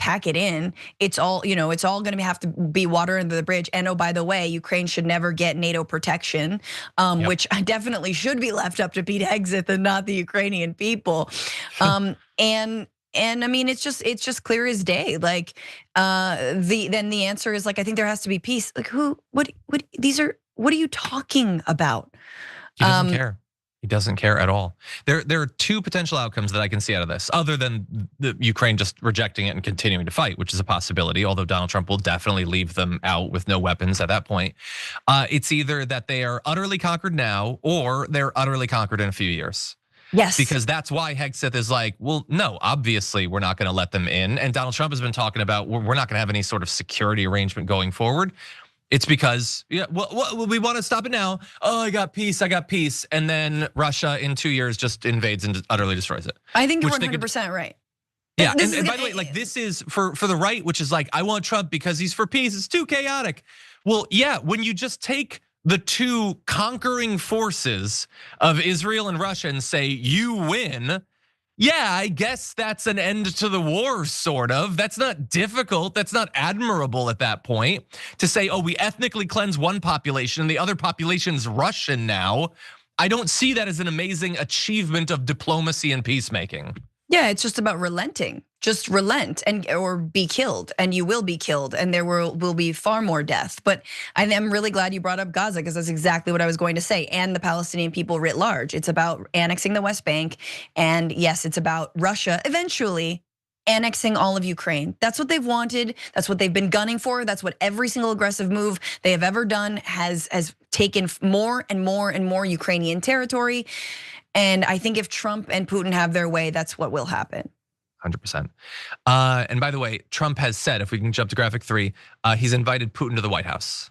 pack it in. It's all, it's all going to have to be water under the bridge. And oh, by the way, Ukraine should never get NATO protection, which definitely should be left up to Pete Hegseth and not the Ukrainian people. And I mean, it's just clear as day. Like, then the answer is like, I think there has to be peace. Like, what are you talking about? He doesn't care. He doesn't care at all. There are two potential outcomes that I can see out of this, other than the Ukraine just rejecting it and continuing to fight, which is a possibility, although Donald Trump will definitely leave them out with no weapons at that point. It's either that they are utterly conquered now, or they're utterly conquered in a few years. Yes. Because that's why Hegseth is like, well, no, obviously we're not gonna let them in. And Donald Trump has been talking about, we're not gonna have any sort of security arrangement going forward. It's because, well, we want to stop it now. Oh, I got peace. And then Russia in 2 years just invades and utterly destroys it. I think you're 100% right. Yeah, and by the way, like this is for the right, which is like, I want Trump because he's for peace. It's too chaotic. Well, yeah, when you just take the two conquering forces of Israel and Russia and say, you win. Yeah, I guess that's an end to the war, sort of. That's not difficult. That's not admirable at that point to say, oh, we ethnically cleanse one population and the other population's Russian now. I don't see that as an amazing achievement of diplomacy and peacemaking. Yeah, it's just about relenting. Just relent or be killed, and you will be killed, and there will be far more death. But I am really glad you brought up Gaza, because that's exactly what I was going to say, and the Palestinian people writ large. It's about annexing the West Bank, and yes, it's about Russia eventually annexing all of Ukraine. That's what they've wanted. That's what they've been gunning for. That's what every single aggressive move they have ever done has taken more and more and more Ukrainian territory. And I think if Trump and Putin have their way, that's what will happen. 100%. And by the way, Trump has said, if we can jump to graphic 3, he's invited Putin to the White House.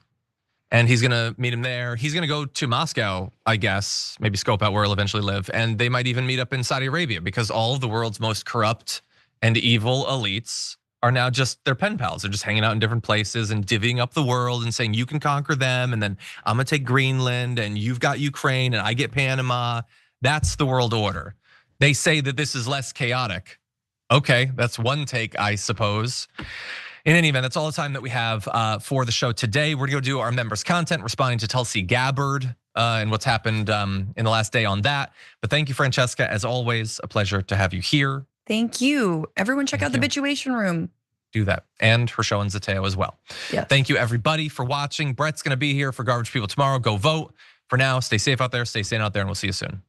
And he's gonna meet him there. He's gonna go to Moscow, I guess, maybe scope out where he'll eventually live. And they might even meet up in Saudi Arabia, because all of the world's most corrupt and evil elites are now just their pen pals. They're just hanging out in different places and divvying up the world and saying, you can conquer them, and then I'm gonna take Greenland, and you've got Ukraine, and I get Panama. That's the world order. They say that this is less chaotic. Okay, that's one take, I suppose. In any event, that's all the time that we have for the show today. We're gonna go do our members' content, responding to Tulsi Gabbard and what's happened in the last day on that. But thank you, Francesca. As always, a pleasure to have you here. Thank you. Everyone check out the Bituation Room. Do that, and her show and Zateo as well. Yes. Thank you, everybody, for watching. Brett's gonna be here for Garbage People tomorrow. Go vote. For now, stay safe out there, stay sane out there, and we'll see you soon.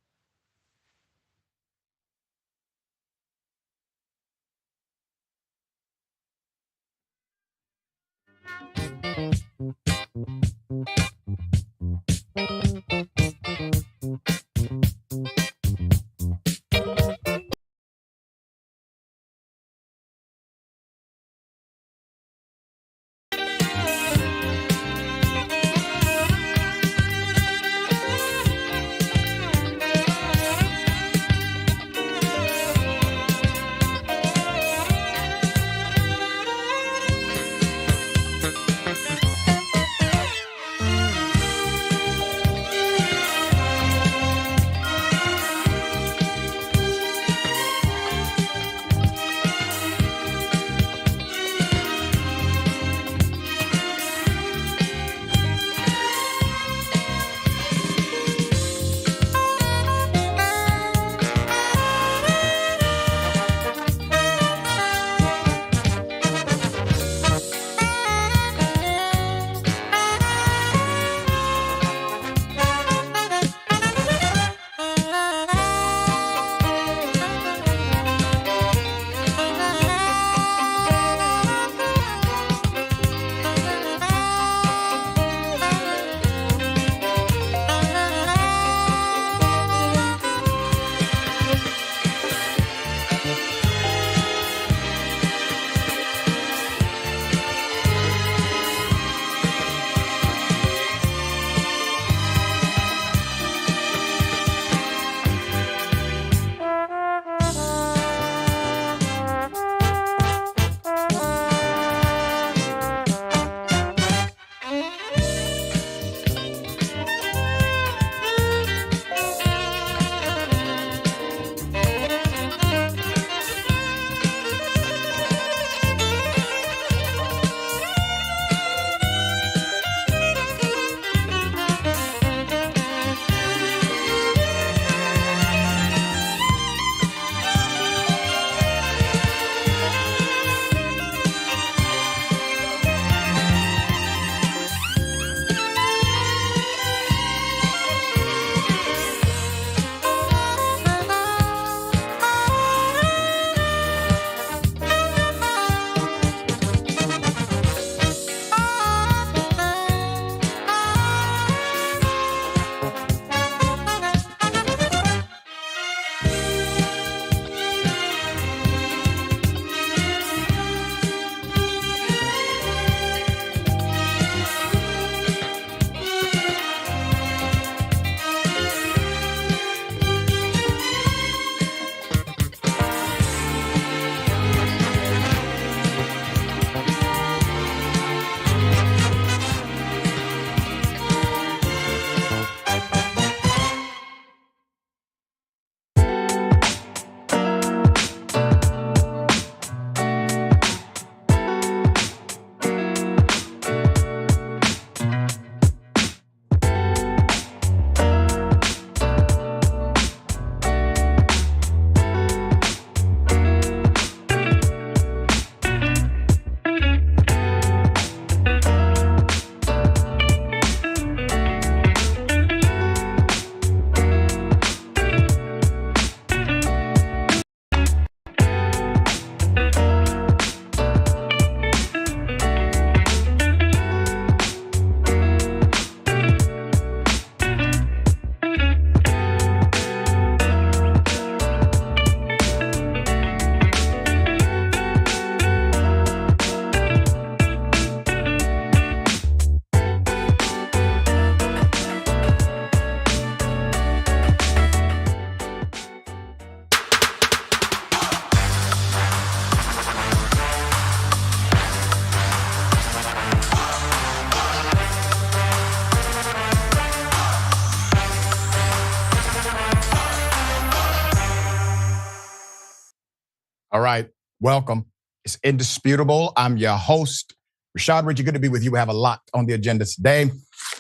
Welcome. It's indisputable. I'm your host, Rashad Richey. Good to be with you. We have a lot on the agenda today.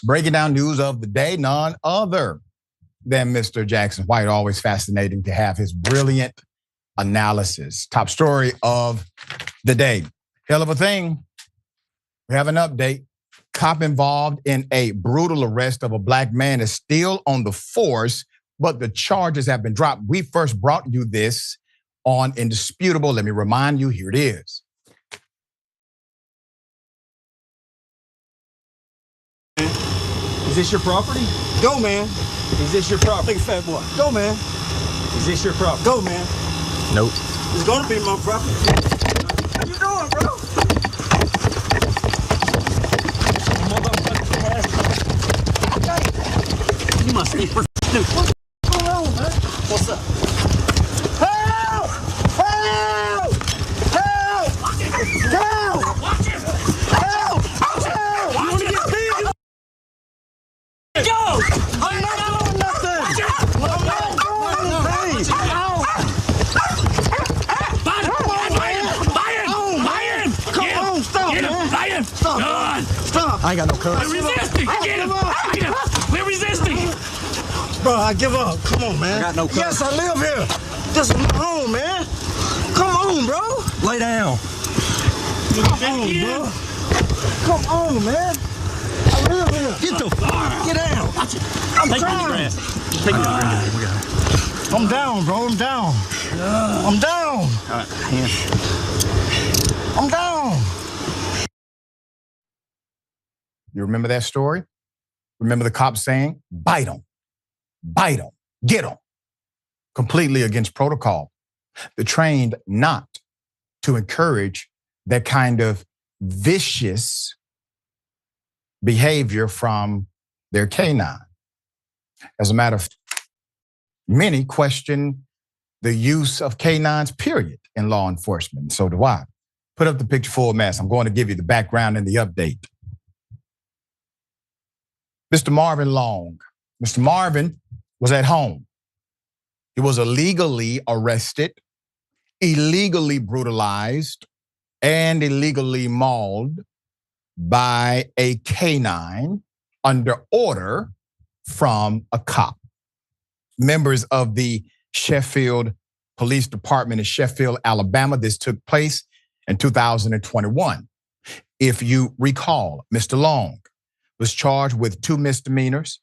Breaking down news of the day, none other than Mr. Jackson White. Always fascinating to have his brilliant analysis. Top story of the day. Hell of a thing. We have an update. Cop involved in a brutal arrest of a black man is still on the force, but the charges have been dropped. We first brought you this on Indisputable. Let me remind you, here it is. Is this your property? Go, man. Is this your property? Big fat boy. Go, man. Is this your property? Go, man. Nope. It's gonna be my property. What you doing, bro? You must be stupid. What's going on, man? What's up? Help! Help! Help! Help! Help! Help! You wanna get big? Go! I'm not doing nothing! I'm not doing anything! Ow! Come on, stop, man! Stop! Stop! I ain't got no courage. We're resisting! Get him! We're resisting! Bro, I give up. Come on, man. I got no courage. Yes, I live here. This is my home, man. Come on, bro. Lay down. Come on, bro. Come on, man. I live here. Get down. I'm trying. I'm down, bro. I'm down. I'm down. All right, hand. I'm down. You remember that story? Remember the cops saying, bite them, get them. Completely against protocol. They're trained not to encourage that kind of vicious behavior from their canine. As a matter of fact, many question the use of canines, period, in law enforcement. So do I. Put up the picture full mass. I'm going to give you the background and the update. Mr. Marvin Long. Mr. Marvin was at home. He was illegally arrested, illegally brutalized, and illegally mauled by a canine under order from a cop. Members of the Sheffield Police Department in Sheffield, Alabama. This took place in 2021. If you recall, Mr. Long was charged with 2 misdemeanors,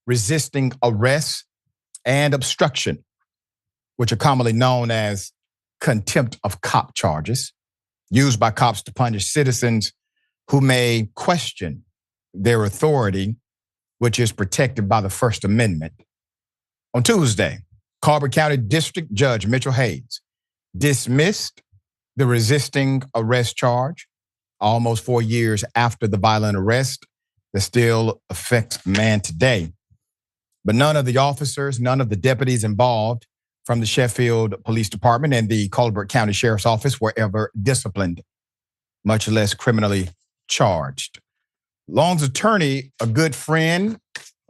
resisting arrest and obstruction, which are commonly known as contempt of cop charges, used by cops to punish citizens who may question their authority, which is protected by the First Amendment. On Tuesday, Carver County District Judge Mitchell Hayes dismissed the resisting arrest charge almost 4 years after the violent arrest that still affects man today. But none of the officers, none of the deputies involved from the Sheffield Police Department and the Colbert County Sheriff's Office were ever disciplined, much less criminally charged. Long's attorney, a good friend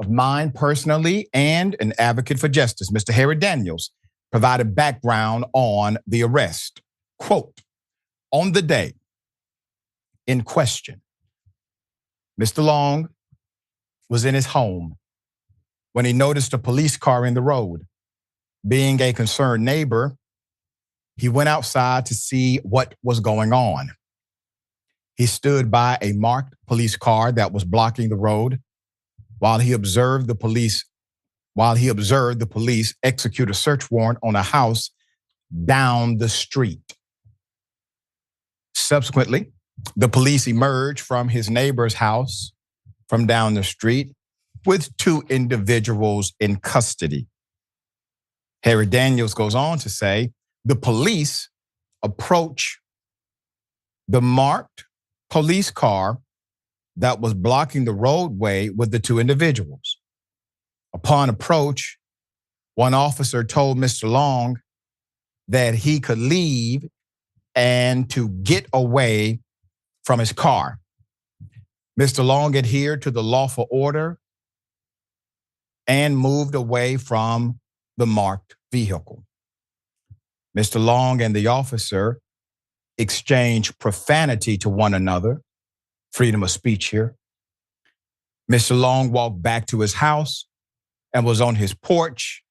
of mine personally and an advocate for justice, Mr. Harry Daniels, provided background on the arrest. Quote, on the day in question, Mr. Long was in his home when he noticed a police car in the road. Being a concerned neighbor, he went outside to see what was going on. He stood by a marked police car that was blocking the road while he observed the police execute a search warrant on a house down the street. Subsequently, the police emerged from his neighbor's house from down the street with 2 individuals in custody. Harry Daniels goes on to say, the police approach the marked police car that was blocking the roadway with the 2 individuals. Upon approach, one officer told Mr. Long that he could leave and to get away from his car. Mr. Long adhered to the lawful order and moved away from the marked vehicle. Mr. Long and the officer exchange profanity to one another. Freedom of speech here. Mr. Long walked back to his house and was on his porch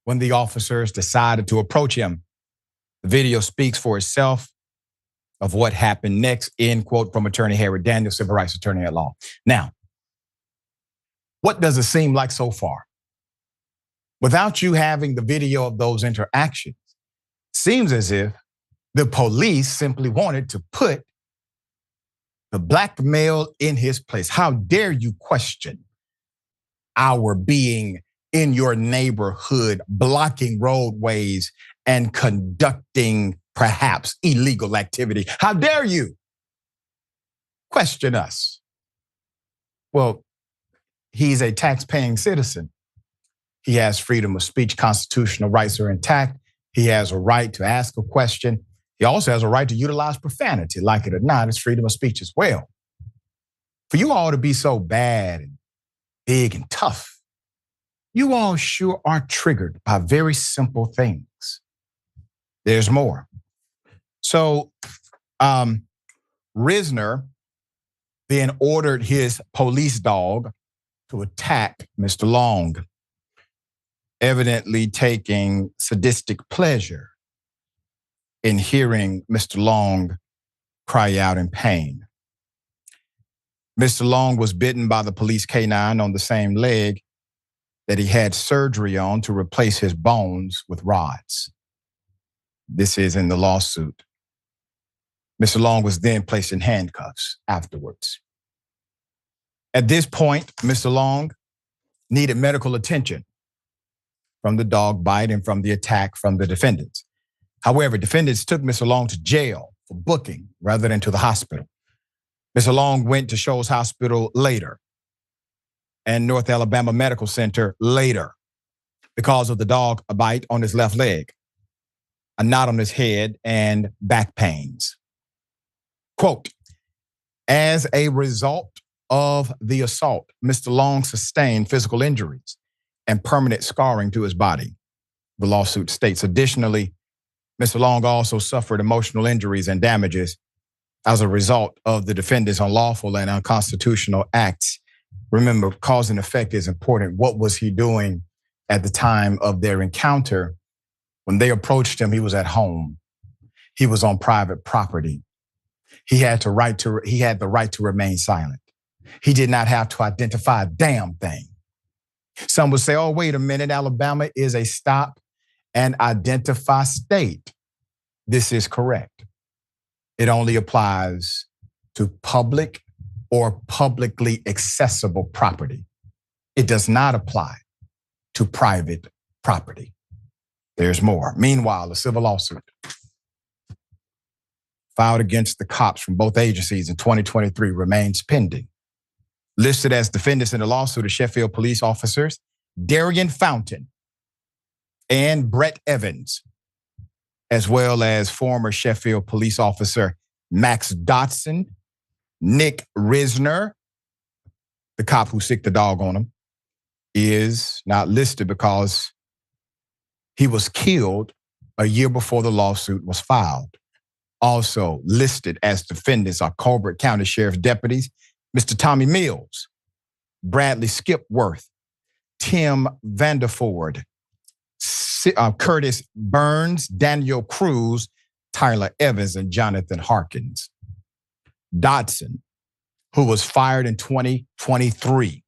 when the officers decided to approach him. The video speaks for itself of what happened next, end quote from attorney Harry Daniels, civil rights attorney at law. Now, what does it seem like so far? Without you having the video of those interactions, seems as if the police simply wanted to put the black male in his place. How dare you question our being in your neighborhood, blocking roadways and conducting perhaps illegal activity? How dare you question us? Well, he's a tax-paying citizen. He has freedom of speech, constitutional rights are intact. He has a right to ask a question. He also has a right to utilize profanity, like it or not. It's freedom of speech as well. For you all to be so bad and big and tough, you all sure are triggered by very simple things. There's more. So Risner then ordered his police dog to attack Mr. Long, evidently taking sadistic pleasure in hearing Mr. Long cry out in pain. Mr. Long was bitten by the police canine on the same leg that he had surgery on to replace his bones with rods. This is in the lawsuit. Mr. Long was then placed in handcuffs afterwards. At this point, Mr. Long needed medical attention from the dog bite and from the attack from the defendants. However, defendants took Mr. Long to jail for booking rather than to the hospital. Mr. Long went to Shoals Hospital later and North Alabama Medical Center later because of the dog bite on his left leg, a knot on his head, and back pains. Quote, as a result of the assault, Mr. Long sustained physical injuries and permanent scarring to his body, the lawsuit states. Additionally, Mr. Long also suffered emotional injuries and damages as a result of the defendant's unlawful and unconstitutional acts. Remember, cause and effect is important. What was he doing at the time of their encounter? When they approached him, he was at home. He was on private property. He had the right to remain silent. He did not have to identify a damn thing. Some would say, oh, wait a minute, Alabama is a stop and identify state. This is correct. It only applies to public or publicly accessible property. It does not apply to private property. There's more. Meanwhile, a civil lawsuit filed against the cops from both agencies in 2023 remains pending. Listed as defendants in the lawsuit are Sheffield police officers Darian Fountain and Brett Evans, as well as former Sheffield police officer Max Dotson, Nick Risner. The cop who sicked the dog on him is not listed because he was killed a year before the lawsuit was filed. Also listed as defendants are Colbert County Sheriff's deputies, Mr. Tommy Mills, Bradley Skipworth, Tim Vanderford, Curtis Burns, Daniel Cruz, Tyler Evans, and Jonathan Harkins. Dotson, who was fired in 2023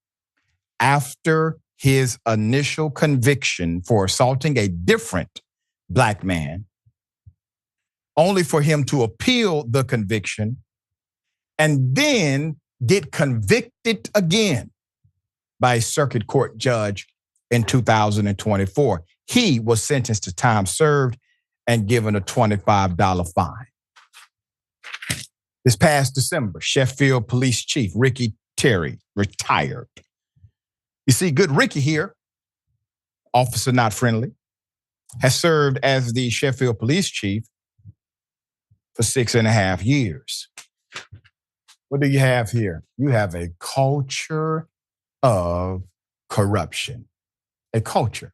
after his initial conviction for assaulting a different black man, only for him to appeal the conviction and then get convicted again by a circuit court judge in 2024. He was sentenced to time served and given a $25 fine. This past December, Sheffield Police Chief Ricky Terry retired. You see, good Ricky here, officer not friendly, has served as the Sheffield Police Chief for 6.5 years. What do you have here? You have a culture of corruption, a culture.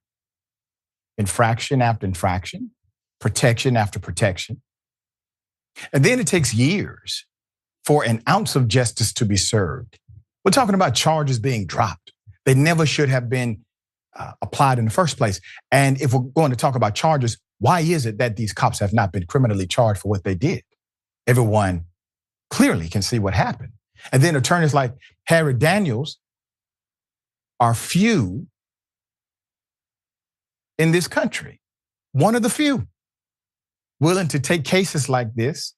Infraction after infraction, protection after protection. And then it takes years for an ounce of justice to be served. We're talking about charges being dropped. They never should have been applied in the first place. And if we're going to talk about charges, why is it that these cops have not been criminally charged for what they did? Everyone clearly can see what happened. And then attorneys like Harry Daniels are few in this country. One of the few willing to take cases like this,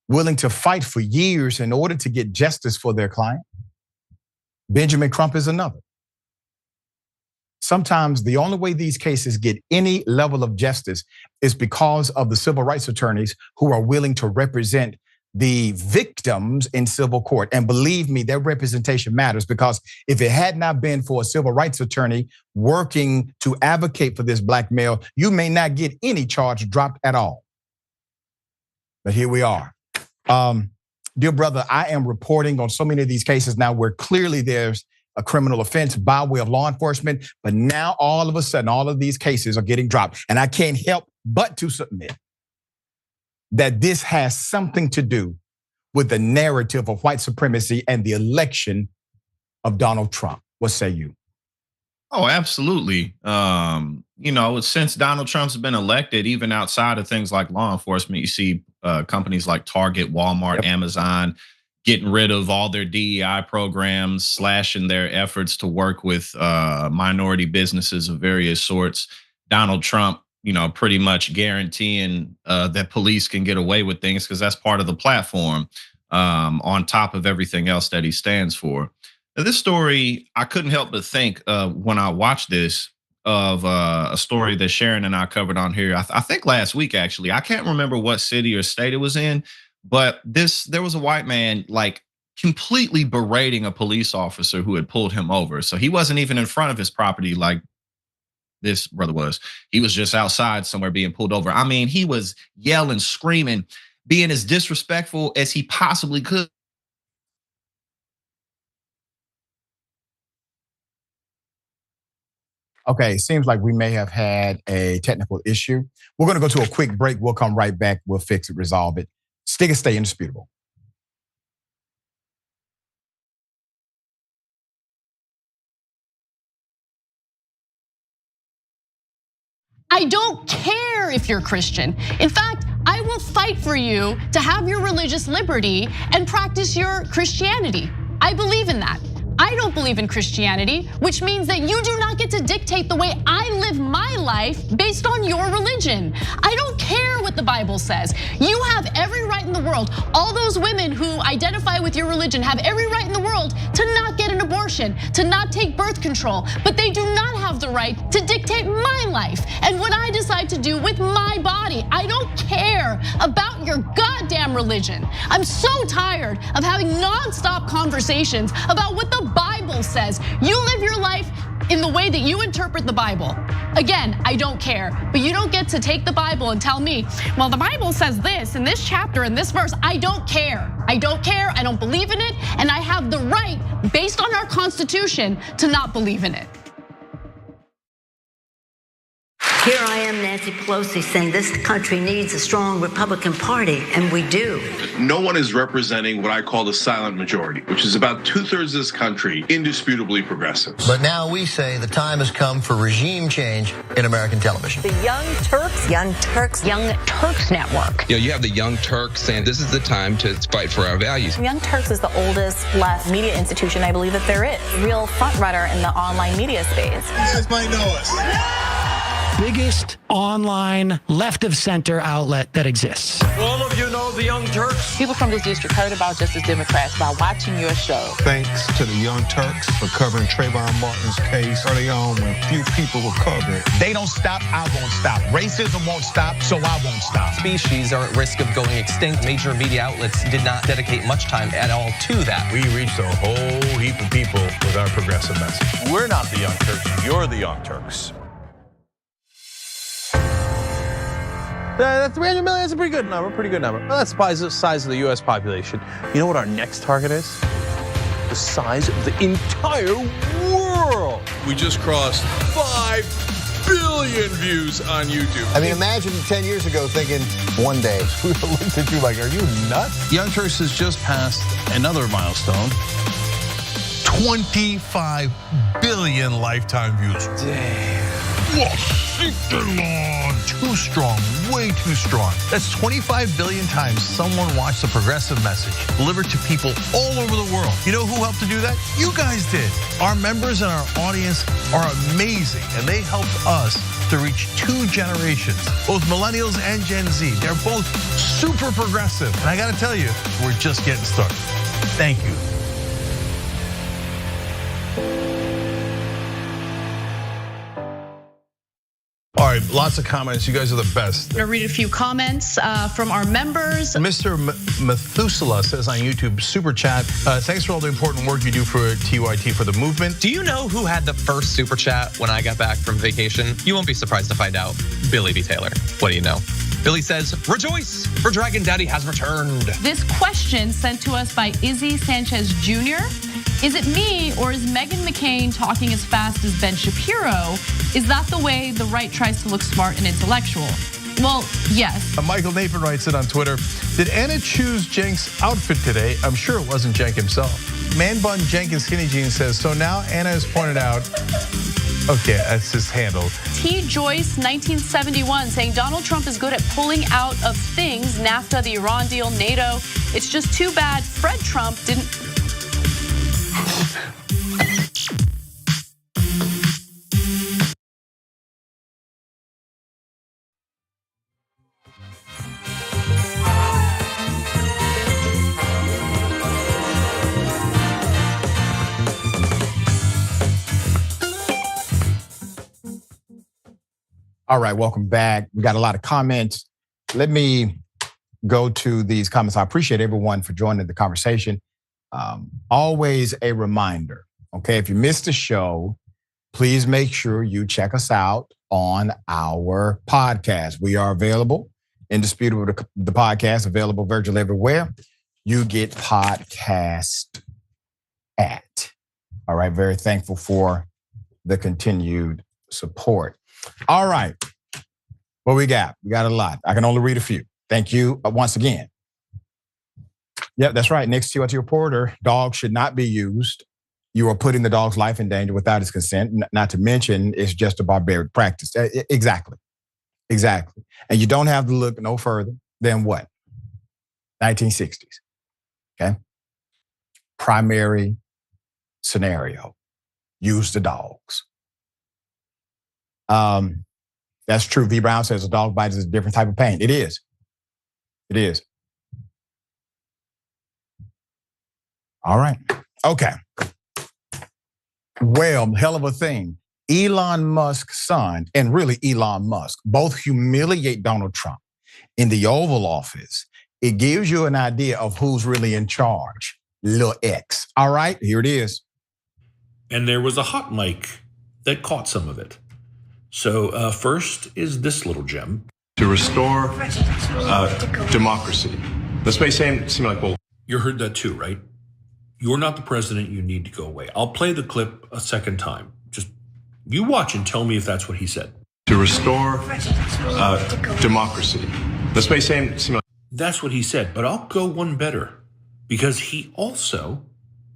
willing to fight for years in order to get justice for their client. Benjamin Crump is another. Sometimes the only way these cases get any level of justice is because of the civil rights attorneys who are willing to represent the victims in civil court. And believe me, their representation matters, because if it had not been for a civil rights attorney working to advocate for this black male, you may not get any charge dropped at all. But here we are. Dear brother, I am reporting on so many of these cases now where clearly there's a criminal offense by way of law enforcement, but now all of a sudden, all of these cases are getting dropped. And I can't help but to submit that this has something to do with the narrative of white supremacy and the election of Donald Trump. What say you? Oh, absolutely. Since Donald Trump's been elected, even outside of things like law enforcement, you see companies like Target, Walmart, Amazon getting rid of all their DEI programs, slashing their efforts to work with minority businesses of various sorts. Donald Trump, pretty much guaranteeing that police can get away with things because that's part of the platform, on top of everything else that he stands for. Now, this story, I couldn't help but think when I watched this of a story that Sharon and I covered on here. I think last week, actually. I can't remember what city or state it was in, but there was a white man like completely berating a police officer who had pulled him over. So he wasn't even in front of his property like this brother was. He was just outside somewhere being pulled over. I mean, he was yelling, screaming, being as disrespectful as he possibly could. Okay, it seems like we may have had a technical issue. We're gonna go to a quick break. We'll come right back. We'll fix it, resolve it. Stick and stay indisputable. I don't care if you're Christian. In fact, I will fight for you to have your religious liberty and practice your Christianity. I believe in that. I don't believe in Christianity, which means that you do not get to dictate the way I live my life based on your religion. I don't care what the Bible says. You have every right in the world. All those women who identify with your religion have every right in the world to not get an abortion, to not take birth control, but they do not have the right to dictate my life and what I decide to do with my body. I don't care about your goddamn religion. I'm so tired of having nonstop conversations about what the Bible says. You live your life in the way that you interpret the Bible. Again, I don't care, but you don't get to take the Bible and tell me, well, the Bible says this in this chapter, in this verse. I don't care. I don't care, I don't believe in it, and I have the right, based on our Constitution, to not believe in it. Here I am, Nancy Pelosi, saying this country needs a strong Republican Party, and we do. No one is representing what I call the silent majority, which is about 2/3 of this country, indisputably progressive. But now we say the time has come for regime change in American television. The Young Turks Network. You have the Young Turks saying this is the time to fight for our values. Young Turks is the oldest left media institution I believe that there is. Real front runner in the online media space. You guys might know us. Biggest online left of center outlet that exists. All of you know the Young Turks. People from this district heard about Justice Democrats by watching your show. Thanks to the Young Turks for covering Trayvon Martin's case early on when few people were covered. They don't stop, I won't stop. Racism won't stop, so I won't stop. Species are at risk of going extinct. Major media outlets did not dedicate much time at all to that. We reached a whole heap of people with our progressive message. We're not the Young Turks, you're the Young Turks. That 300 million is a pretty good number, Well, that's the size of the US population. You know what our next target is? The size of the entire world. We just crossed 5 billion views on YouTube. I mean, imagine 10 years ago thinking, one day, we would have looked at you like, are you nuts? Young Turks has just passed another milestone. 25 billion lifetime views. Damn. Elon, too strong, way too strong. That's 25 billion times someone watched the progressive message delivered to people all over the world. You know who helped to do that? You guys did. Our members and our audience are amazing, and they helped us to reach 2 generations, both millennials and Gen Z. They're both super progressive. And I gotta tell you, we're just getting started. Thank you. All right, lots of comments. You guys are the best. I'm gonna read a few comments from our members. Mr. Methuselah says on YouTube, super chat, thanks for all the important work you do for TYT for the movement. Do you know who had the first super chat when I got back from vacation? You won't be surprised to find out. Billy B. Taylor. What do you know? Billy says, rejoice, for Dragon Daddy has returned. This question sent to us by Izzy Sanchez Jr. Is it me, or is Meghan McCain talking as fast as Ben Shapiro? Is that the way the right tries to look smart and intellectual? Well, yes. Michael Nathan writes it on Twitter. Did Anna choose Cenk's outfit today? I'm sure it wasn't Cenk himself. Man Bun Jenkins Skinny Jeans says, so now Anna has pointed out, okay, that's his handle. T. Joyce, 1971, saying Donald Trump is good at pulling out of things, NAFTA, the Iran deal, NATO. It's just too bad Fred Trump didn't. All right, welcome back. We got a lot of comments. Let me go to these comments. I appreciate everyone for joining the conversation. Always a reminder, okay, if you missed the show, please make sure you check us out on our podcast. We are available, Indisputable, the podcast, available virtually everywhere you get podcast at. All right, very thankful for the continued support. All right, what we got? We got a lot. I can only read a few. Thank you once again. Yep, that's right. Next to your reporter, dogs should not be used. You are putting the dog's life in danger without his consent. Not to mention, it's just a barbaric practice. Exactly. And you don't have to look no further than what? 1960s. Okay. Primary scenario. Use the dogs. That's true. V. Brown says a dog bite is a different type of pain. It is. All right. Okay. Well, hell of a thing. Elon Musk's son, and really Elon Musk, both humiliate Donald Trump in the Oval Office. It gives you an idea of who's really in charge. Lil X. All right, here it is. And there was a hot mic that caught some of it. So first is this little gem. To restore democracy. This may seem like, well. You heard that too, right? You're not the president, you need to go away. I'll play the clip a second time. Just you watch and tell me if that's what he said. To restore democracy. This may seem like. That's what he said, but I'll go one better. Because he also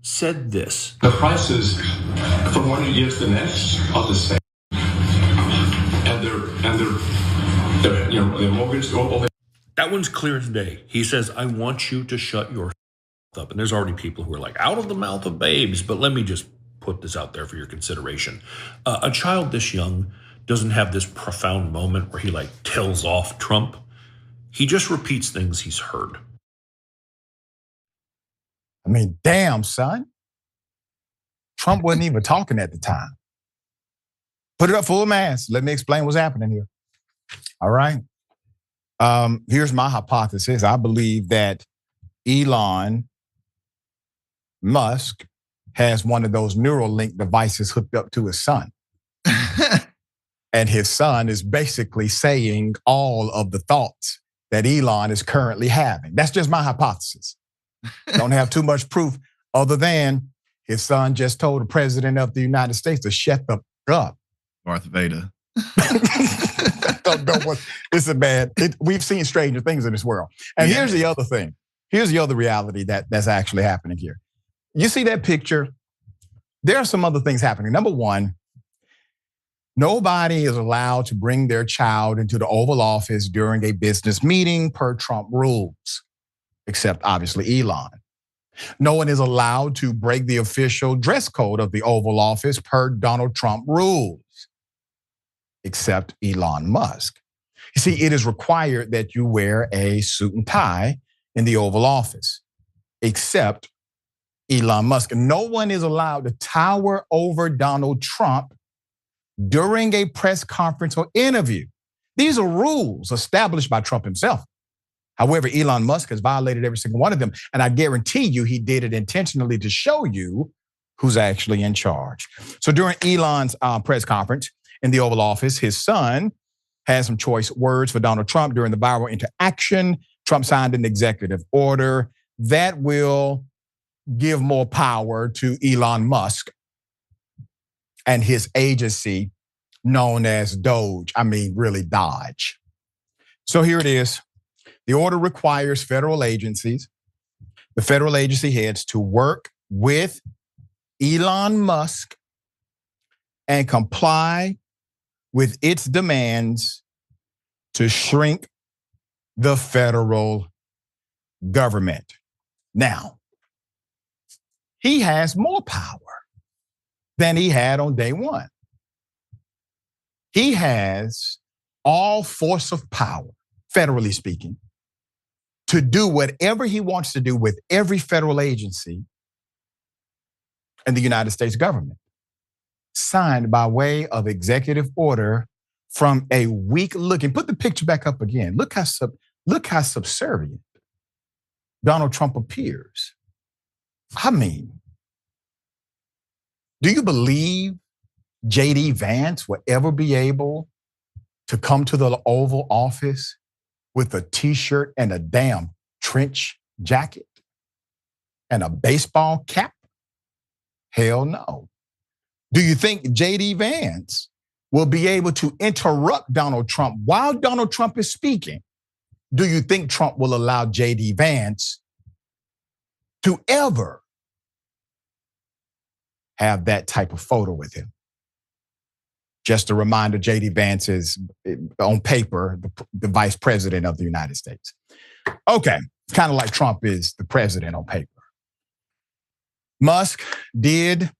said this. The prices from one year to the next are the same. And their mortgage over. That one's clear as day. He says, I want you to shut your up. And there's already people who are like, out of the mouth of babes. But let me just put this out there for your consideration. A child this young doesn't have this profound moment where he like tells off Trump. He just repeats things he's heard. I mean, damn, son. Trump wasn't even talking at the time. Put it up full mass. Let me explain what's happening here. All right. Here's my hypothesis. I believe that Elon Musk has one of those Neuralink devices hooked up to his son. And his son is basically saying all of the thoughts that Elon is currently having. That's just my hypothesis. Don't have too much proof other than his son just told the president of the United States to shut the up. Darth Vader. This is bad. We've seen stranger things in this world. And here's the other thing. Here's the other reality that's actually happening here. You see that picture? There are some other things happening. Number one, nobody is allowed to bring their child into the Oval Office during a business meeting per Trump rules, except obviously Elon. No one is allowed to break the official dress code of the Oval Office per Donald Trump rules, except Elon Musk. You see, it is required that you wear a suit and tie in the Oval Office, except Elon Musk. No one is allowed to tower over Donald Trump during a press conference or interview. These are rules established by Trump himself. However, Elon Musk has violated every single one of them. And I guarantee you he did it intentionally to show you who's actually in charge. So during Elon's press conference in the Oval Office, his son had some choice words for Donald Trump during the viral interaction. Trump signed an executive order that will give more power to Elon Musk and his agency known as Dodge. Really Dodge. So here it is. The order requires federal agencies, the federal agency heads, to work with Elon Musk and comply with its demands to shrink the federal government. Now, he has more power than he had on day one. He has all force of power, federally speaking, to do whatever he wants to do with every federal agency in the United States government, signed by way of executive order from a weak-looking. Put the picture back up again. Look how subservient Donald Trump appears. Do you believe J.D. Vance will ever be able to come to the Oval Office with a t-shirt and a damn trench jacket and a baseball cap? Hell no. Do you think J.D. Vance will be able to interrupt Donald Trump while Donald Trump is speaking? Do you think Trump will allow J.D. Vance to ever have that type of photo with him? Just a reminder, J.D. Vance is, on paper, the vice president of the United States. Okay, it's kind of like Trump is the president on paper. Musk did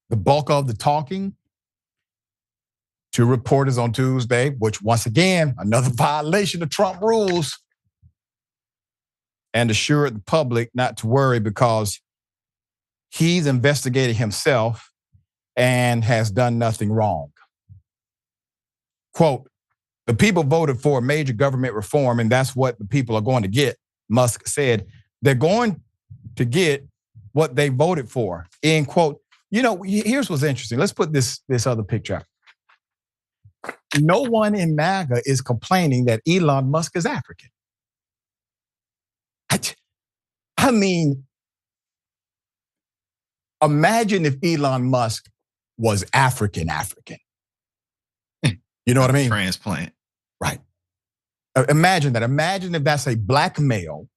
the bulk of the talking to reporters on Tuesday, which once again, another violation of Trump rules, and assured the public not to worry because he's investigated himself and has done nothing wrong. Quote, the people voted for a major government reform, and that's what the people are going to get, Musk said. They're going to get what they voted for, end quote. Here's what's interesting. Let's put this other picture up. No one in MAGA is complaining that Elon Musk is African. Imagine if Elon Musk was African. You know what I mean? Transplant. Right. Imagine that. Imagine if that's a black male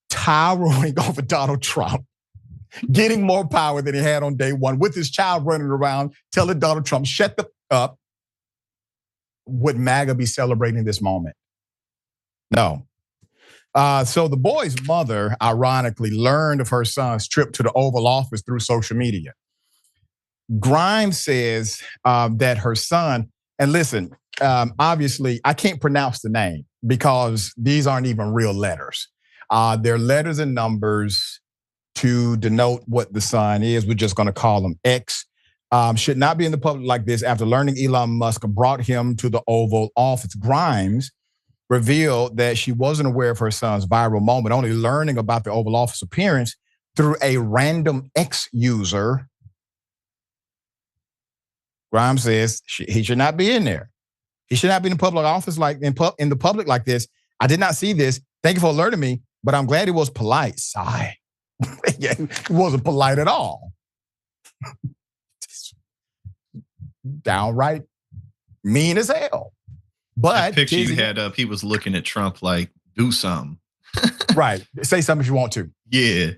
towering over Donald Trump, getting more power than he had on day one, with his child running around telling Donald Trump, shut the up. Would MAGA be celebrating this moment? No. So the boy's mother, ironically, learned of her son's trip to the Oval Office through social media. Grimes says that her son, and listen, obviously, I can't pronounce the name because these aren't even real letters. They're letters and numbers to denote what the son is. We're just going to call him X. Should not be in the public like this after learning Elon Musk brought him to the Oval Office. Grimes revealed that she wasn't aware of her son's viral moment, only learning about the Oval Office appearance through a random X user. Grimes says he should not be in there. He should not be in the public office in the public like this. I did not see this. Thank you for alerting me, but I'm glad he was polite. Sigh. He wasn't polite at all. downright mean as hell. But that picture you had up, he was looking at Trump like, do something. Right. Say something if you want to. Yeah.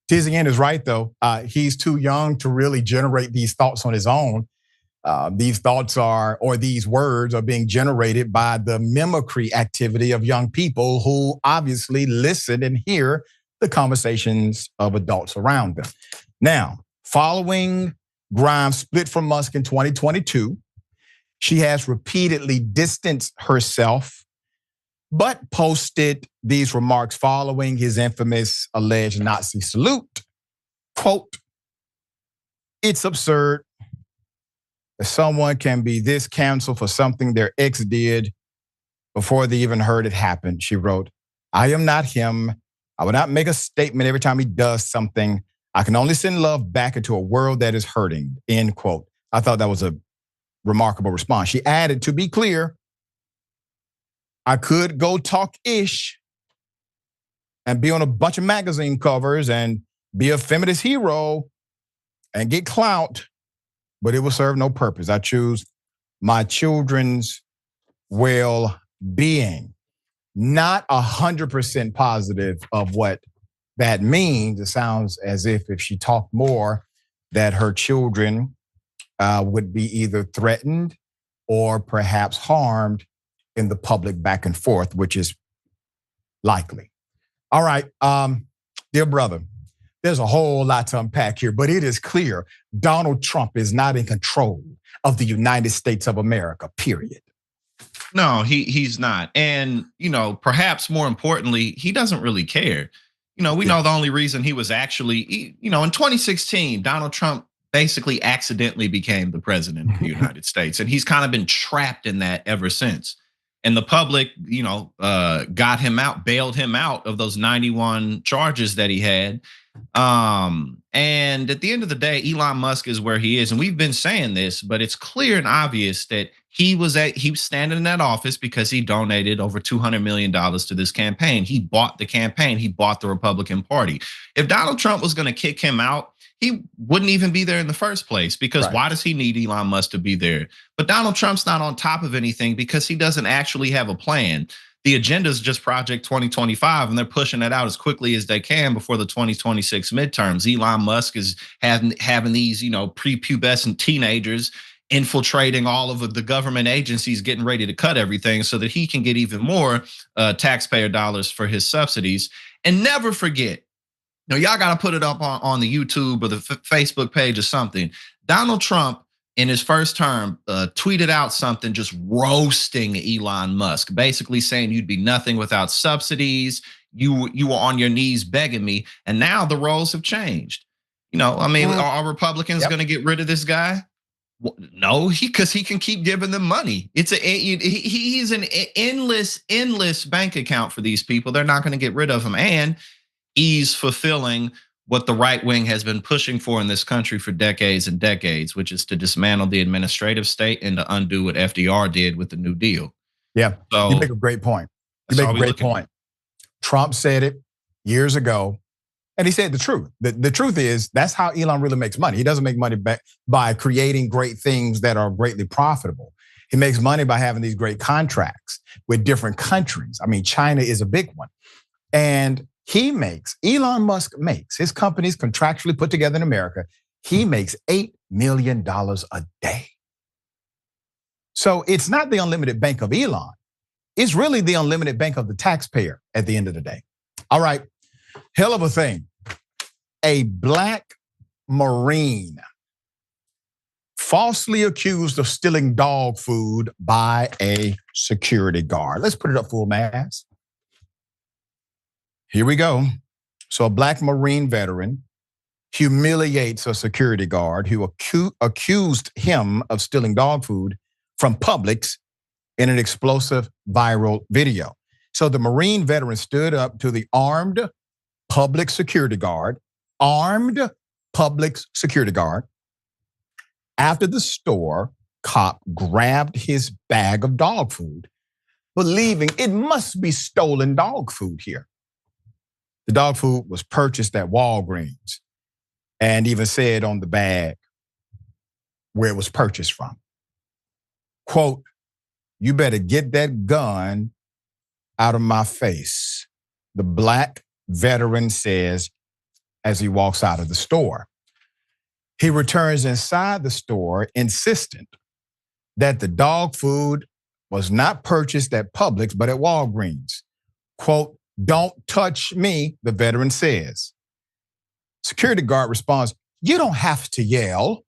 Tizzy N is right, though. He's too young to really generate these thoughts on his own. These thoughts or these words are being generated by the mimicry activity of young people who obviously listen and hear the conversations of adults around them. Now, following Grimes' split from Musk in 2022, she has repeatedly distanced herself, but posted these remarks following his infamous alleged Nazi salute. Quote, "It's absurd that someone can be this canceled for something their ex did before they even heard it happen," she wrote. "I am not him. I will not make a statement every time he does something. I can only send love back into a world that is hurting," end quote. I thought that was a remarkable response. She added, "To be clear, I could go talk ish and be on a bunch of magazine covers and be a feminist hero and get clout, but it will serve no purpose. I choose my children's well-being." Not 100% positive of what that means. It sounds as if she talked more, that her children would be either threatened or perhaps harmed in the public back and forth, which is likely. All right, dear brother, there's a whole lot to unpack here, but it is clear Donald Trump is not in control of the United States of America, period. No, he's not. And, perhaps more importantly, he doesn't really care. We know the only reason he was actually, in 2016, Donald Trump basically accidentally became the president of the United States. And he's kind of been trapped in that ever since. And the public, got him out, bailed him out of those 91 charges that he had. And at the end of the day, Elon Musk is where he is. And we've been saying this, but it's clear and obvious that he was standing in that office because he donated over $200 million to this campaign. He bought the campaign. He bought the Republican Party. If Donald Trump was going to kick him out, he wouldn't even be there in the first place, because why does he need Elon Musk to be there? But Donald Trump's not on top of anything because he doesn't actually have a plan. The agenda is just Project 2025, and they're pushing it out as quickly as they can before the 2026 midterms. Elon Musk is having these, prepubescent teenagers infiltrating all of the government agencies, getting ready to cut everything so that he can get even more taxpayer dollars for his subsidies. And never forget, y'all got to put it up on the YouTube or the Facebook page or something. Donald Trump, in his first term, tweeted out something just roasting Elon Musk, basically saying you'd be nothing without subsidies. You were on your knees begging me. And now the roles have changed. Are Republicans going to get rid of this guy? No, because he can keep giving them money. He's an endless bank account for these people. They're not going to get rid of him. And he's fulfilling what the right wing has been pushing for in this country for decades and decades, which is to dismantle the administrative state and to undo what FDR did with the New Deal. Yeah, so you make a great point. You make a great point. Trump said it years ago, and he said the truth. The truth is, that's how Elon really makes money. He doesn't make money by creating great things that are greatly profitable. He makes money by having these great contracts with different countries. I mean, China is a big one. And Elon Musk makes, his companies contractually put together in America, he makes $8 million a day. So it's not the unlimited bank of Elon. It's really the unlimited bank of the taxpayer at the end of the day. All right, hell of a thing. A Black Marine falsely accused of stealing dog food by a security guard. Let's put it up full mass. Here we go. So a Black Marine veteran humiliates a security guard who accused him of stealing dog food from Publix in an explosive viral video. So the Marine veteran stood up to the armed Publix security guard after the store cop grabbed his bag of dog food, believing it must be stolen dog food here. The dog food was purchased at Walgreens and even said on the bag, where it was purchased from. Quote, "You better get that gun out of my face," the black veteran says as he walks out of the store. He returns inside the store insistent that the dog food was not purchased at Publix, but at Walgreens. Quote, "Don't touch me," the veteran says. Security guard responds, "You don't have to yell.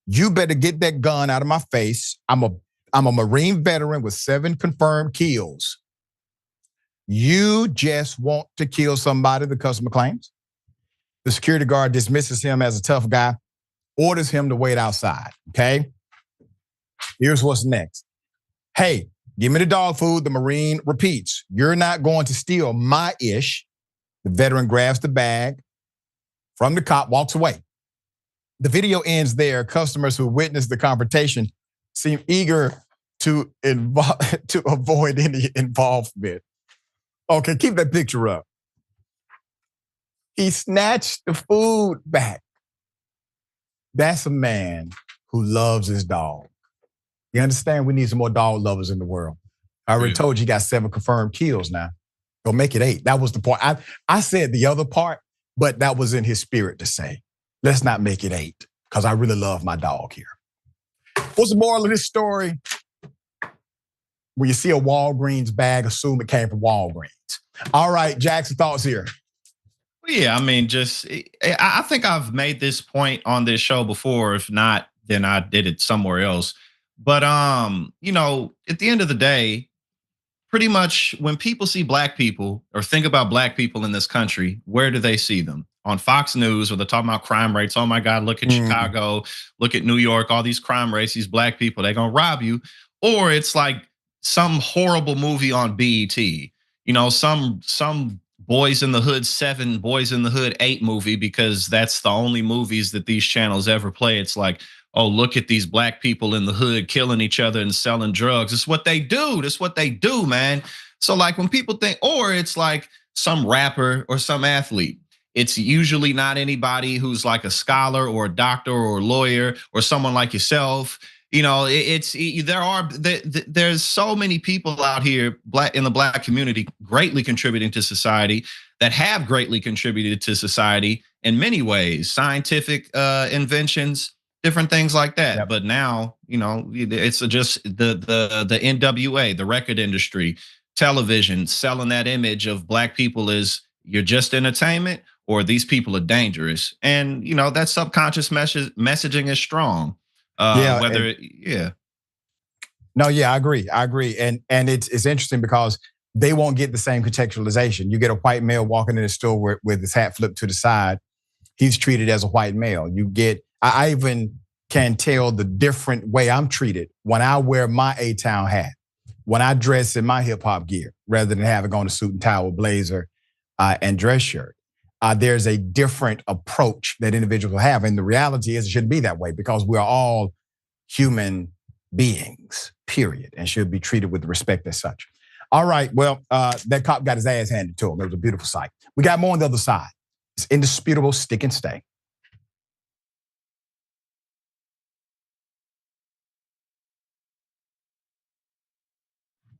You better get that gun out of my face. I'm a Marine veteran with 7 confirmed kills. You just want to kill somebody," the customer claims. The security guard dismisses him as a tough guy, orders him to wait outside, okay? Here's what's next. "Hey, give me the dog food," the Marine repeats. "You're not going to steal my ish." The veteran grabs the bag from the cop, walks away. The video ends there. Customers who witnessed the confrontation seem eager to avoid any involvement. Okay, keep that picture up. He snatched the food back. That's a man who loves his dog. You understand? We need some more dog lovers in the world. I already told you got 7 confirmed kills now. Go make it 8. That was the part. I said the other part, but that was in his spirit to say, let's not make it 8, because I really love my dog here. What's the moral of this story? When you see a Walgreens bag, assume it came from Walgreens. All right, Jackson, thoughts here. Yeah, I mean, I think I've made this point on this show before. If not, then I did it somewhere else. But you know, at the end of the day, pretty much when people see black people or think about black people in this country, where do they see them? On Fox News, where they're talking about crime rates. Oh my God, look at Chicago, look at New York, all these crime rates, these black people, they're gonna rob you. Or it's like some horrible movie on BET. You know, some Boys in the Hood 7, Boys in the Hood 8 movie, because that's the only movies that these channels ever play. It's like, oh, look at these black people in the hood killing each other and selling drugs. It's what they do. That's what they do, man. So like when people think, or it's like some rapper or some athlete, it's usually not anybody who's like a scholar or a doctor or a lawyer or someone like yourself. You know, there's so many people out here in the black community greatly contributing to society, that have greatly contributed to society in many ways, scientific inventions, different things like that. Yep. But now, you know, it's just the NWA, the record industry, television, selling that image of black people as you're just entertainment or these people are dangerous. And, you know, that subconscious messaging is strong. I agree. And it's interesting because they won't get the same contextualization. You get a white male walking in the store with his hat flipped to the side. He's treated as a white male. I even can tell the different way I'm treated when I wear my A-Town hat, when I dress in my hip hop gear, rather than having on a suit and tie with blazer and dress shirt. There's a different approach that individuals will have. And the reality is it shouldn't be that way, because we are all human beings, period, and should be treated with respect as such. All right, well, that cop got his ass handed to him. It was a beautiful sight. We got more on the other side. It's indisputable, stick and stay.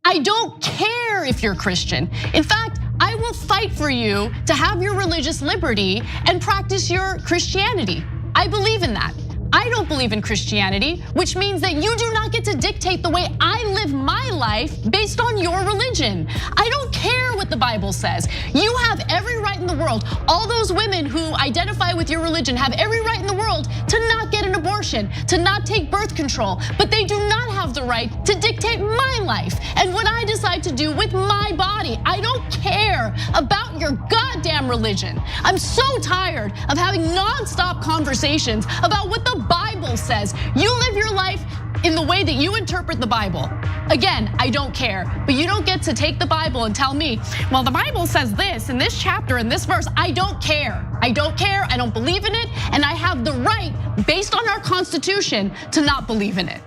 I don't care if you're Christian. In fact, I will fight for you to have your religious liberty and practice your Christianity. I believe in that. I don't believe in Christianity, which means that you do not get to dictate the way I live my life based on your religion. I don't care what the Bible says. You have every right in the world. All those women who identify with your religion have every right in the world to not get an abortion, to not take birth control, but they do not have the right to dictate my life and what I decide to do with my body. I don't care about your goddamn religion. I'm so tired of having nonstop conversations about what the Bible says. You live your life in the way that you interpret the Bible. Again, I don't care, but you don't get to take the Bible and tell me, well, the Bible says this in this chapter, in this verse. I don't care. I don't care. I don't believe in it. And I have the right, based on our Constitution, to not believe in it.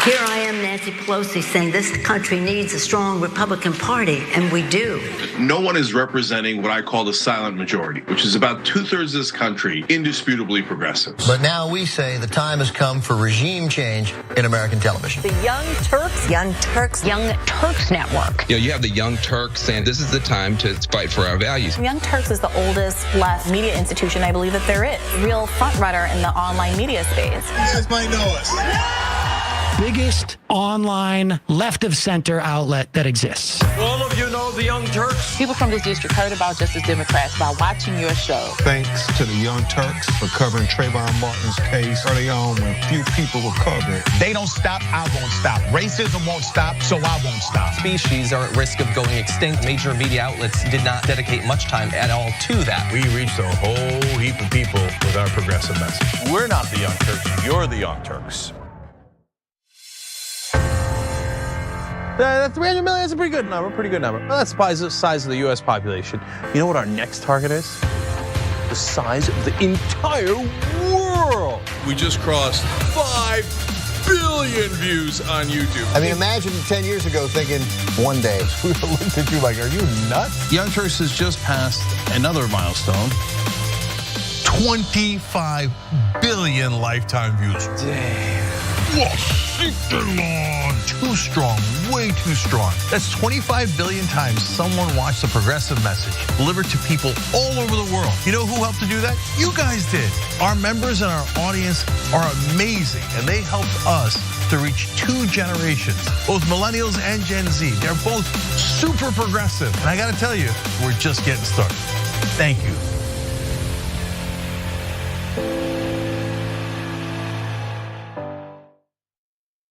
Here I am, Nancy Nancy Pelosi saying this country needs a strong Republican Party, and we do. No one is representing what I call the silent majority, which is about 2/3 of this country, indisputably progressive. But now we say the time has come for regime change in American television. The Young Turks Network. You have the Young Turks saying this is the time to fight for our values. Young Turks is the oldest left media institution I believe that there is. Real front runner in the online media space. You guys might know us. Biggest online left of center outlet that exists. All of you know the Young Turks. People from this district heard about Justice Democrats by watching your show. Thanks to the Young Turks for covering Trayvon Martin's case early on when few people were covered. They don't stop, I won't stop. Racism won't stop, so I won't stop. Species are at risk of going extinct. Major media outlets did not dedicate much time at all to that. We reached a whole heap of people with our progressive message. We're not the Young Turks. You're the Young Turks. That 300 million is a pretty good number, Well, that's the size of the US population. You know what our next target is? The size of the entire world. We just crossed 5 billion views on YouTube. I mean, imagine 10 years ago thinking one day, we would have looked at you like, are you nuts? Young Turks has just passed another milestone. 25 billion lifetime views. Damn. Too strong, way too strong. That's 25 billion times someone watched the progressive message delivered to people all over the world. You know who helped to do that? You guys did. Our members and our audience are amazing, and they helped us to reach 2 generations, both millennials and Gen Z. They're both super progressive. And I gotta tell you, we're just getting started. Thank you.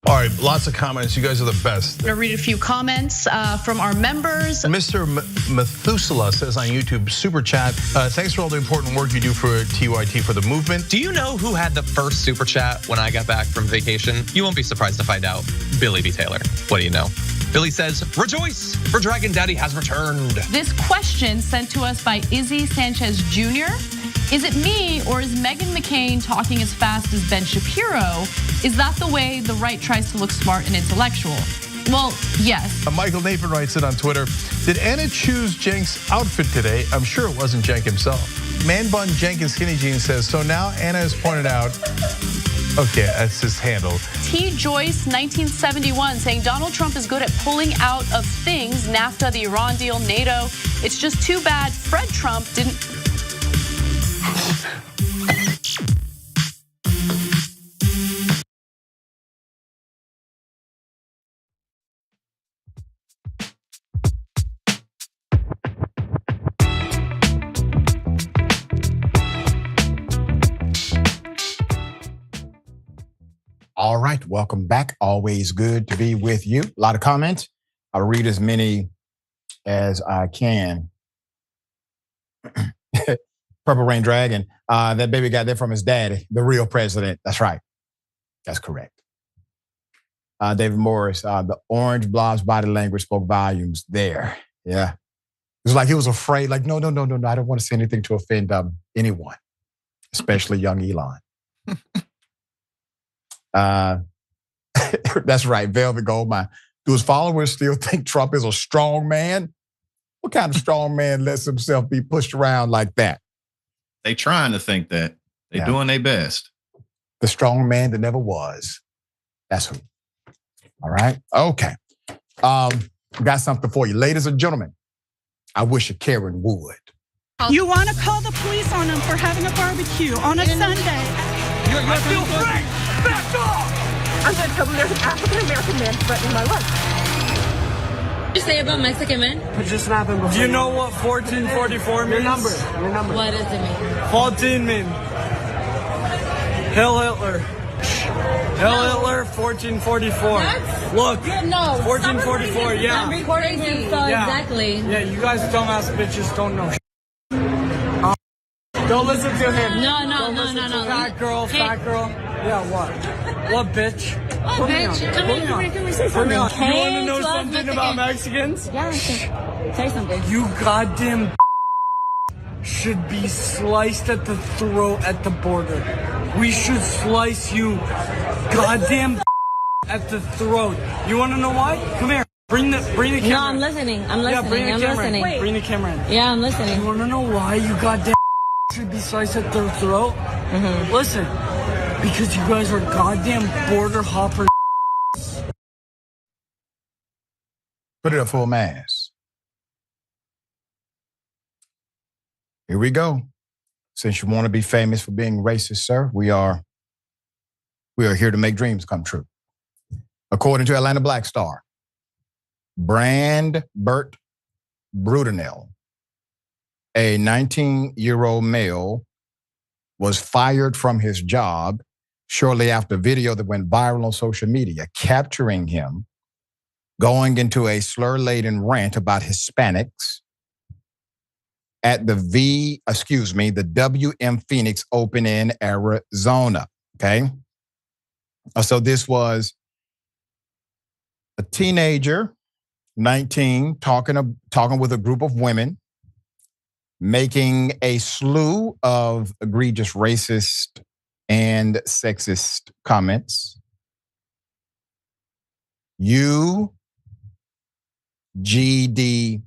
All right, lots of comments. You guys are the best. I'm gonna read a few comments from our members. Mr. Methuselah says on YouTube, super chat, thanks for all the important work you do for TYT for the movement. Do you know who had the first super chat when I got back from vacation? You won't be surprised to find out. Billy B. Taylor. What do you know? Billy says, rejoice, for Dragon Daddy has returned. This question sent to us by Izzy Sanchez Jr. Is it me or is Meghan McCain talking as fast as Ben Shapiro? Is that the way the right tries to look smart and intellectual? Well, yes. Michael Nathan writes it on Twitter. Did Anna choose Cenk's outfit today? I'm sure it wasn't Cenk himself. Man Bun Jenkins Skinny Jeans says, so now Anna has pointed out, okay, that's his handle. T. Joyce, 1971, saying Donald Trump is good at pulling out of things, NAFTA, the Iran deal, NATO. It's just too bad Fred Trump didn't. All right, welcome back. Always good to be with you. A lot of comments. I'll read as many as I can. Purple Rain Dragon, that baby got that from his daddy, the real president. That's right. That's correct. David Morris, the orange blob's body language spoke volumes there. Yeah. It was like he was afraid, like, no. I don't want to say anything to offend anyone, especially young Elon. That's right, Velvet Goldmine. Do his followers still think Trump is a strong man? What kind of strong man lets himself be pushed around like that? They trying to think that. They doing their best. The strong man that never was. That's who. All right, okay. Got something for you. Ladies and gentlemen, I wish a Karen would. You want to call the police on him for having a barbecue on a Sunday. I feel free! Back off! I'm going to tell them there's an African-American man threatening my life. What did you say about Mexican men? It just happened before. Do you know what 1444 means? Your number. What does it mean? 14 mean Hail Hitler. Hail Hitler, 1444. Look, no, 1444, yeah. I'm recording you, so exactly. Yeah, you guys dumbass bitches don't know. Don't listen to him. No. Fat girl. Yeah, what? What, bitch? What, bitch? Come here, say something. You want to know something about Mexicans? Yeah, say something. You goddamn should be sliced at the throat at the border. We should slice you, goddamn at the throat. You want to know why? Come here. Bring the camera. No, I'm listening. I'm listening. Yeah, bring the I'm camera. listening. Wait. Bring the camera in. Yeah, I'm listening. You want to know why you goddamn should be sliced at their throat? Listen, because you guys are goddamn border hopper. Put it up full mass. Here we go. Since you want to be famous for being racist, sir, we are here to make dreams come true. According to Atlanta Black Star, Bert Brudenell, a 19-year-old male, was fired from his job shortly after a video that went viral on social media capturing him going into a slur-laden rant about Hispanics at the WM Phoenix Open in Arizona, okay? So this was a teenager, 19, talking with a group of women, making a slew of egregious racist and sexist comments. You, GD,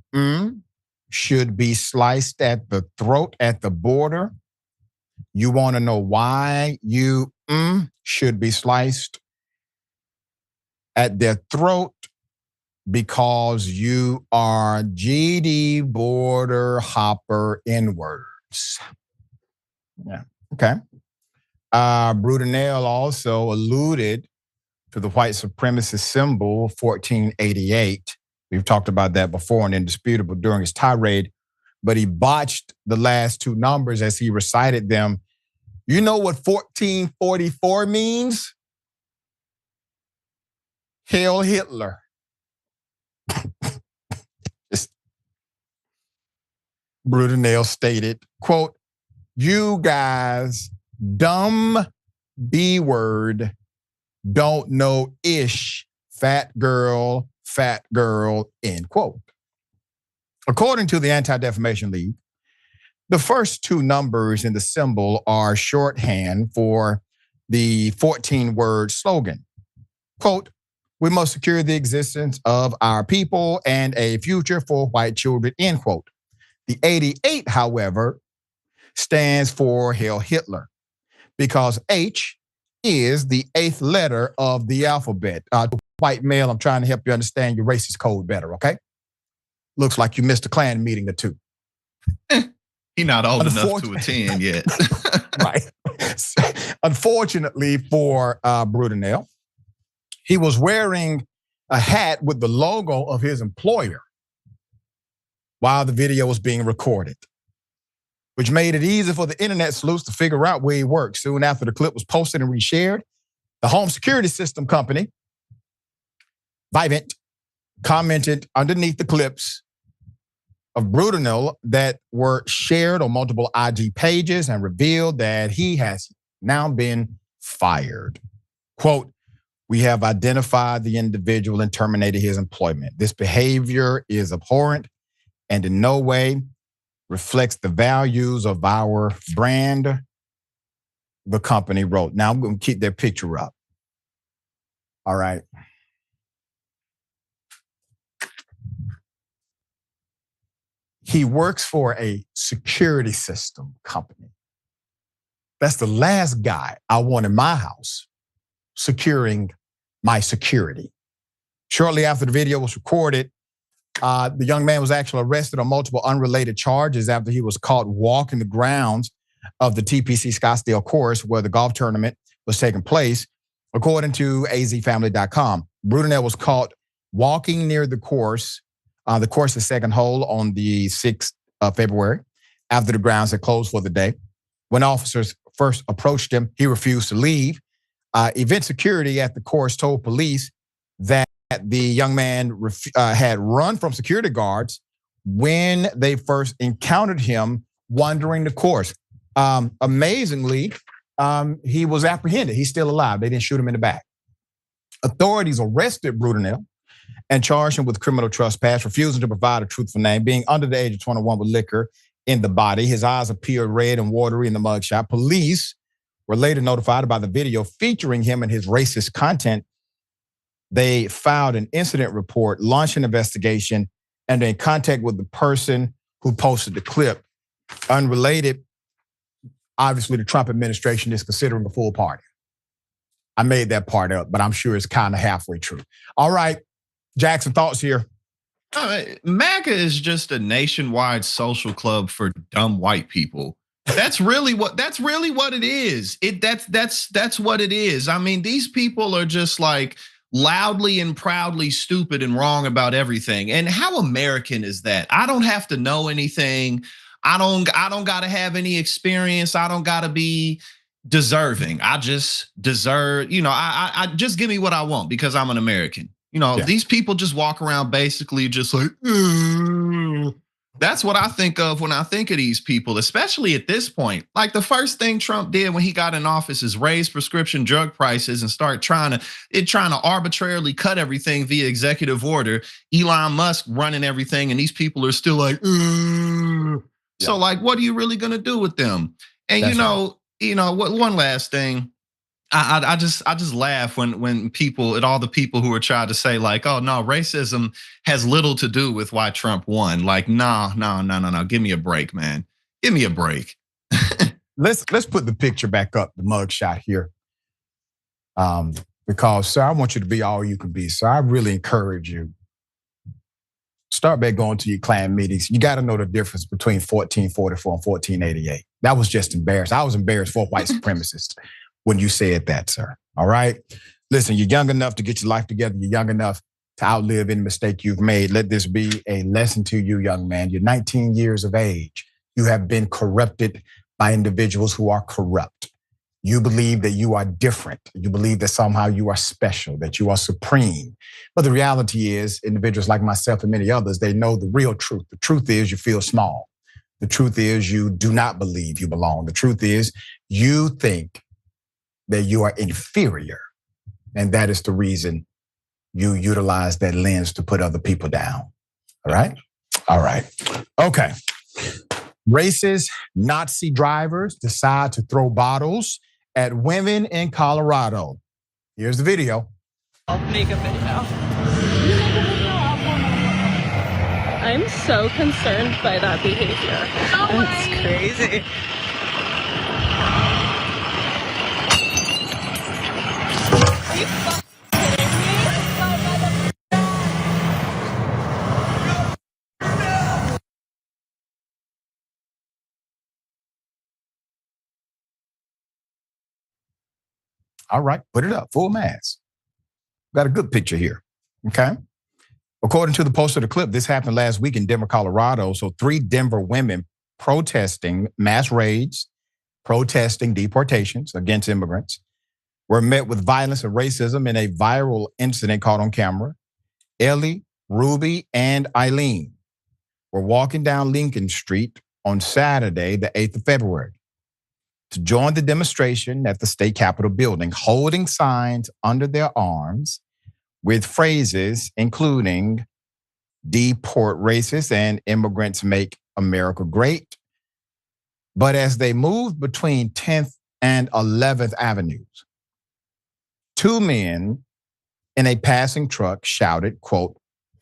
should be sliced at the throat at the border. You want to know why you should be sliced at their throat? Because you are GD border hopper N-words. Yeah, okay. Brudenell also alluded to the white supremacist symbol 1488. We've talked about that before and indisputable during his tirade, but he botched the last two numbers as he recited them. You know what 1444 means? Hail Hitler. Brudenell stated, quote, "You guys, dumb B-word, don't know ish, fat girl, end quote. According to the Anti-Defamation League, the first two numbers in the symbol are shorthand for the 14-word slogan. Quote, "We must secure the existence of our people and a future for white children," end quote. The 88, however, stands for Hail Hitler because H is the 8th letter of the alphabet. White male, I'm trying to help you understand your racist code better, okay? Looks like you missed a Klan meeting or two. He's not old enough to attend yet. Right. Unfortunately for Brudenell, he was wearing a hat with the logo of his employer while the video was being recorded, which made it easy for the internet sleuths to figure out where he worked. Soon after the clip was posted and reshared, the home security system company, Vivint, commented underneath the clips of Brudenell that were shared on multiple IG pages and revealed that he has now been fired. Quote, "We have identified the individual and terminated his employment. This behavior is abhorrent and in no way reflects the values of our brand," the company wrote. Now I'm going to keep their picture up. All right. He works for a security system company. That's the last guy I want in my house securing my security. Shortly after the video was recorded, the young man was actually arrested on multiple unrelated charges after he was caught walking the grounds of the TPC Scottsdale course where the golf tournament was taking place. According to azfamily.com, Brudenell was caught walking near the course. The course's second hole on the 6th of February after the grounds had closed for the day. When officers first approached him, he refused to leave. Event security at the course told police that the young man had run from security guards when they first encountered him wandering the course. Amazingly, he was apprehended. He's still alive. They didn't shoot him in the back. Authorities arrested Brudenell and charged him with criminal trespass, refusing to provide a truthful name, being under the age of 21 with liquor in the body. His eyes appeared red and watery in the mugshot. Police were later notified about the video featuring him and his racist content They filed an incident report, launched an investigation, and they're in contact with the person who posted the clip. Unrelated, obviously the Trump administration is considering a full pardon. I made that part up, but I'm sure it's kind of halfway true. All right, Jackson, thoughts here? MAGA is just a nationwide social club for dumb white people. That's really what it is. That's what it is. I mean, these people are just like loudly and proudly stupid and wrong about everything. And how American is that? I don't have to know anything. I don't gotta have any experience. I don't gotta be deserving. I just deserve, I just give me what I want because I'm an American. These people just walk around basically just like, that's what I think of when I think of these people, especially at this point. Like the first thing Trump did when he got in office is raise prescription drug prices and start trying to arbitrarily cut everything via executive order. Elon Musk running everything, and these people are still like, So like, what are you really gonna do with them? And what? One last thing. I just laugh when people, all the people who are trying to say like, oh no, racism has little to do with why Trump won. Like, no. Give me a break, man. Give me a break. Let's put the picture back up, the mugshot here. Because, sir, I want you to be all you can be. So I really encourage you. Start back going to your Klan meetings. You got to know the difference between 1444 and 1488. That was just embarrassing. I was embarrassed for white supremacists when you said that, sir. All right? Listen, you're young enough to get your life together. You're young enough to outlive any mistake you've made. Let this be a lesson to you, young man. You're 19 years of age. You have been corrupted by individuals who are corrupt. You believe that you are different. You believe that somehow you are special, that you are supreme. But the reality is, individuals like myself and many others, they know the real truth. The truth is you feel small. The truth is you do not believe you belong. The truth is you think that you are inferior. And that is the reason you utilize that lens to put other people down. All right? All right. Okay. Racist Nazi drivers decide to throw bottles at women in Colorado. Here's the video. I'll make a video. I'm so concerned by that behavior. That's crazy. All right, put it up, full mass. Got a good picture here, okay? According to the post of the clip, this happened last week in Denver, Colorado. So 3 Denver women protesting mass raids, protesting deportations against immigrants, were met with violence and racism in a viral incident caught on camera. Ellie, Ruby, and Eileen were walking down Lincoln Street on Saturday, the 8th of February, to join the demonstration at the state capitol building, holding signs under their arms with phrases including "Deport racists" and "Immigrants make America great." But as they moved between 10th and 11th Avenues, 2 men in a passing truck shouted, quote,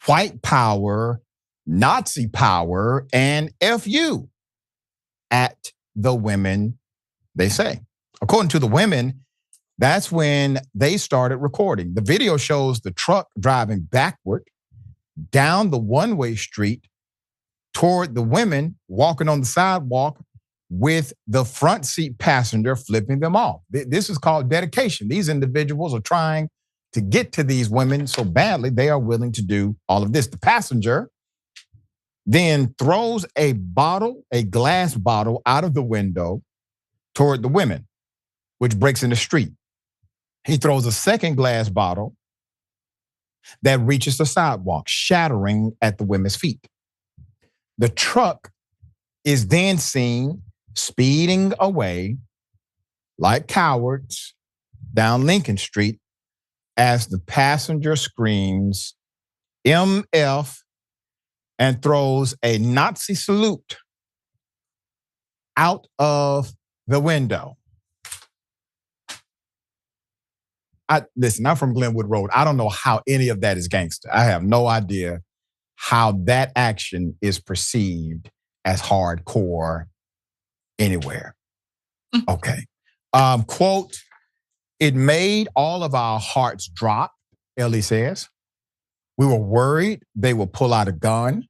"White power, Nazi power, and F you" at the women, they say. According to the women, that's when they started recording. The video shows the truck driving backward down the one-way street toward the women walking on the sidewalk with the front seat passenger flipping them off. This is called dedication. These individuals are trying to get to these women so badly they are willing to do all of this. The passenger then throws a glass bottle out of the window toward the women, which breaks in the street. He throws a second glass bottle that reaches the sidewalk, shattering at the women's feet. The truck is then seen speeding away like cowards down Lincoln Street as the passenger screams MF and throws a Nazi salute out of the window. listen, I'm from Glenwood Road. I don't know how any of that is gangster. I have no idea how that action is perceived as hardcore anywhere. Okay. Quote, it made all of our hearts drop, Ellie says. We were worried they would pull out a gun.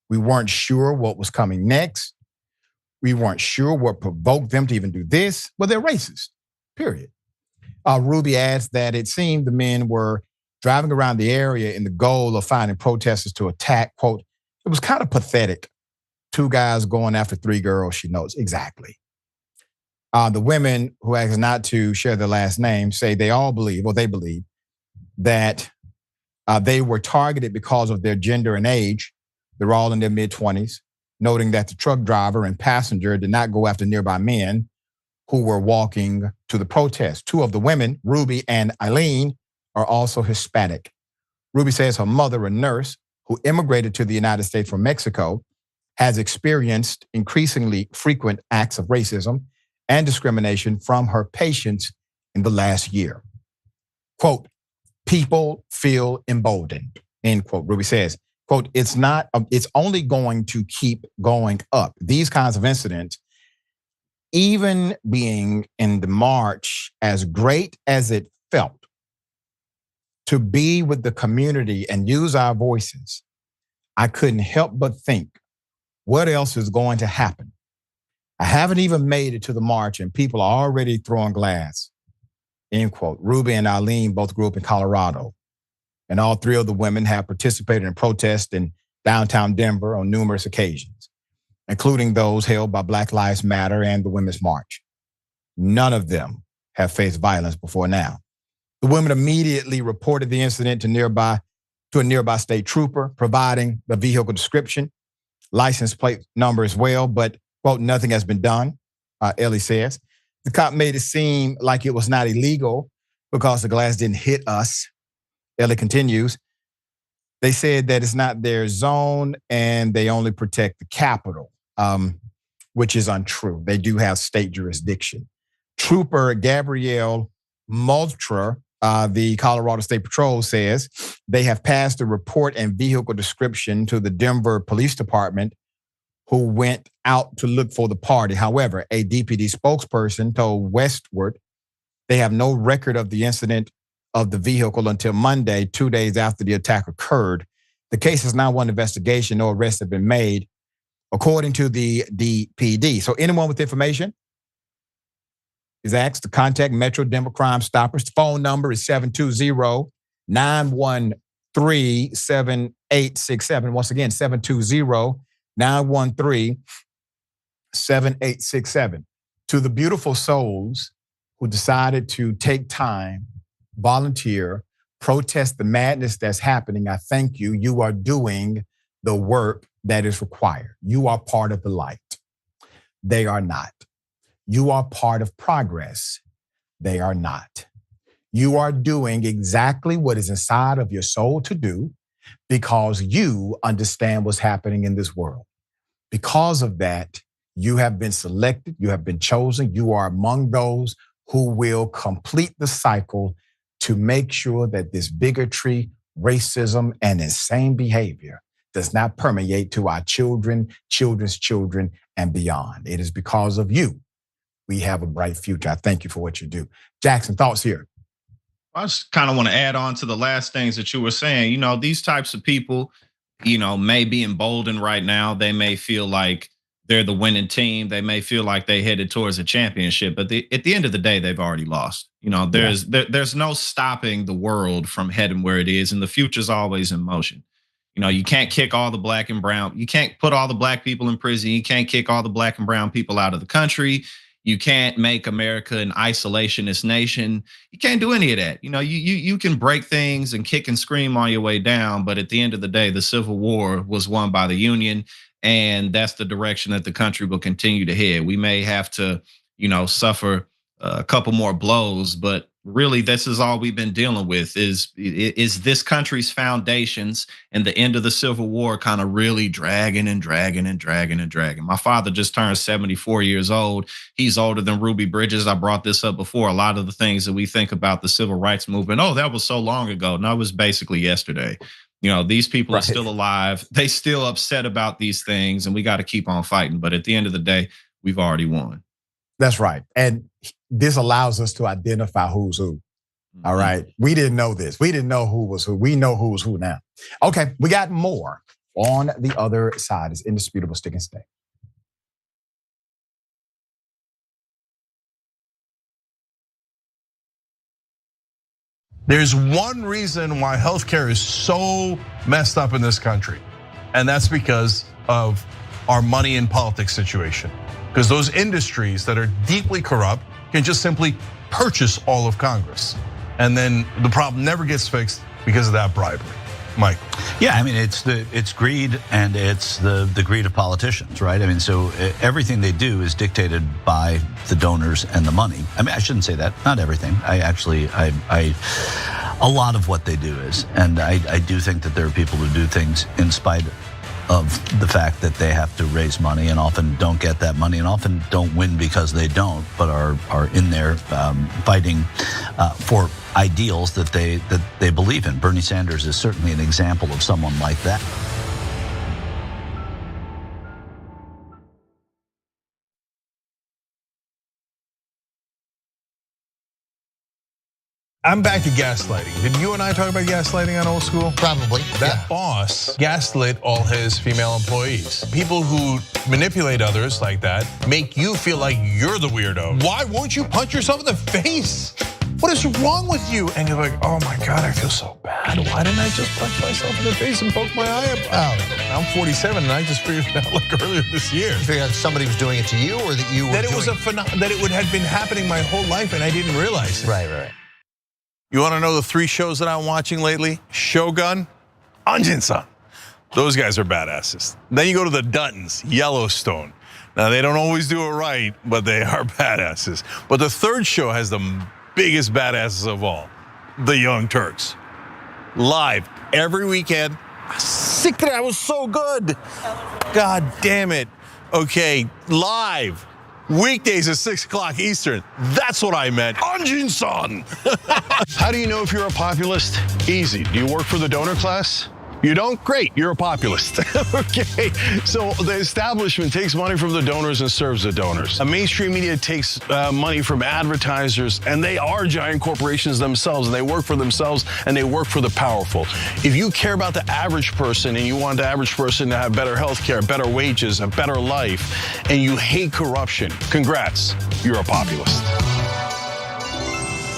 We weren't sure what was coming next. We weren't sure what provoked them to even do this. Well, they're racist, period. Ruby adds that it seemed the men were driving around the area in the goal of finding protesters to attack. Quote, it was kind of pathetic. 2 guys going after 3 girls, she notes. Exactly. The women who asked not to share their last name say they believe that they were targeted because of their gender and age. They're all in their mid-20s, noting that the truck driver and passenger did not go after nearby men who were walking to the protest. 2 of the women, Ruby and Eileen, are also Hispanic. Ruby says her mother, a nurse who immigrated to the United States from Mexico, has experienced increasingly frequent acts of racism and discrimination from her patients in the last year. Quote, people feel emboldened, end quote. Ruby says, quote, it's only going to keep going up. These kinds of incidents, even being in the march, as great as it felt to be with the community and use our voices, I couldn't help but think, what else is going to happen? I haven't even made it to the march and people are already throwing glass, end quote. Ruby and Eileen both grew up in Colorado, and all 3 of the women have participated in protests in downtown Denver on numerous occasions, including those held by Black Lives Matter and the Women's March. None of them have faced violence before now. The women immediately reported the incident to a nearby state trooper, providing the vehicle description, license plate number as well, but, quote, nothing has been done, Ellie says. The cop made it seem like it was not illegal because the glass didn't hit us. Ellie continues, they said that it's not their zone and they only protect the Capitol, which is untrue. They do have state jurisdiction. Trooper Gabrielle Moultre, the Colorado State Patrol, says they have passed the report and vehicle description to the Denver Police Department, who went out to look for the party. However, a DPD spokesperson told Westward they have no record of the incident of the vehicle until Monday, 2 days after the attack occurred. The case is now under investigation. No arrests have been made, according to the DPD. So anyone with information is asked to contact Metro Denver Crime Stoppers. The phone number is 720-913-7867. Once again, 720-913-7867. To the beautiful souls who decided to take time, volunteer, protest the madness that's happening, I thank you. You are doing the work that is required. You are part of the light. They are not. You are part of progress. They are not. You are doing exactly what is inside of your soul to do because you understand what's happening in this world. Because of that, you have been selected, you have been chosen, you are among those who will complete the cycle to make sure that this bigotry, racism, and insane behavior does not permeate to our children, children's children, and beyond. It is because of you we have a bright future. I thank you for what you do. Jackson, thoughts here? I just kind of want to add on to the last things that you were saying. You know, these types of people, you know, may be emboldened right now. They may feel like they're the winning team. They may feel like they headed towards a championship, but at the end of the day, they've already lost. You know, there's no stopping the world from heading where it is, and the future's always in motion. You know, you can't kick all the black and brown. You can't put all the black people in prison. You can't kick all the black and brown people out of the country. You can't make America an isolationist nation. You can't do any of that. You know, you can break things and kick and scream on your way down, but at the end of the day, the Civil War was won by the Union, and that's the direction that the country will continue to head. We may have to, you know, suffer a couple more blows, but really this is all we've been dealing with is this country's foundations and the end of the Civil War kind of really dragging and dragging and dragging and dragging. My father just turned 74 years old. He's older than Ruby Bridges. I brought this up before. A lot of the things that we think about the civil rights movement, oh, that was so long ago. No, it was basically yesterday. These people are still alive. They still upset about these things, and we got to keep on fighting. But at the end of the day, we've already won. That's right. And this allows us to identify who's who. All right. We didn't know this. We didn't know who was who. We know who's who now. Okay, we got more on the other side. It's indisputable, stick and stay. There's one reason why healthcare is so messed up in this country, and that's because of our money in politics situation. Because those industries that are deeply corrupt can just simply purchase all of Congress. And then the problem never gets fixed because of that bribery. Mike. Yeah, I mean, it's greed, and it's the greed of politicians, right? I mean, so everything they do is dictated by the donors and the money. I mean, I shouldn't say that, not everything. A lot of what they do is, and I do think that there are people who do things in spite of the fact that they have to raise money and often don't get that money and often don't win because they don't, but are in there fighting for ideals that they believe in. Bernie Sanders is certainly an example of someone like that. I'm back to gaslighting. Did you and I talk about gaslighting on Old School? Probably. That boss gaslit all his female employees. People who manipulate others like that make you feel like you're the weirdo. Why won't you punch yourself in the face? What is wrong with you? And you're like, oh my God, I feel so bad. Why didn't I just punch myself in the face and poke my eye out? I'm 47 and I just figured it out like earlier this year. You figured out somebody was doing it to you, or that you were that it was that it would have been happening my whole life and I didn't realize it. Right. You want to know the 3 shows that I'm watching lately? Shogun, Anjin-san. Those guys are badasses. Then you go to the Duttons, Yellowstone. Now they don't always do it right, but they are badasses. But the 3rd show has the biggest badasses of all, the Young Turks. Live every weekend. Sick that I was so good. God damn it. Okay, live. Weekdays at 6 o'clock Eastern. That's what I meant. Anjin-san. How do you know if you're a populist? Easy. Do you work for the donor class? You don't? Great, you're a populist. Okay, so the establishment takes money from the donors and serves the donors. The mainstream media takes money from advertisers, and they are giant corporations themselves, and they work for themselves, and they work for the powerful. If you care about the average person, and you want the average person to have better health care, better wages, a better life, and you hate corruption, congrats, you're a populist.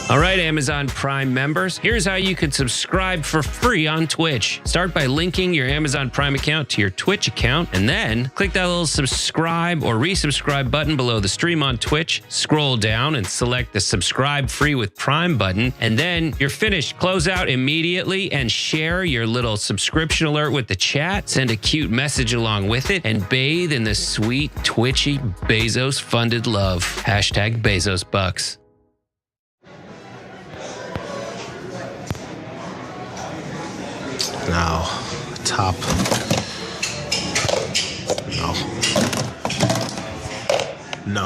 All right, Amazon Prime members, here's how you can subscribe for free on Twitch. Start by linking your Amazon Prime account to your Twitch account, and then click that little subscribe or resubscribe button below the stream on Twitch. Scroll down and select the subscribe free with Prime button, and then you're finished. Close out immediately and share your little subscription alert with the chat. Send a cute message along with it, and bathe in the sweet, twitchy, Bezos-funded love. Hashtag Bezos Bucks. Now, top. No. No.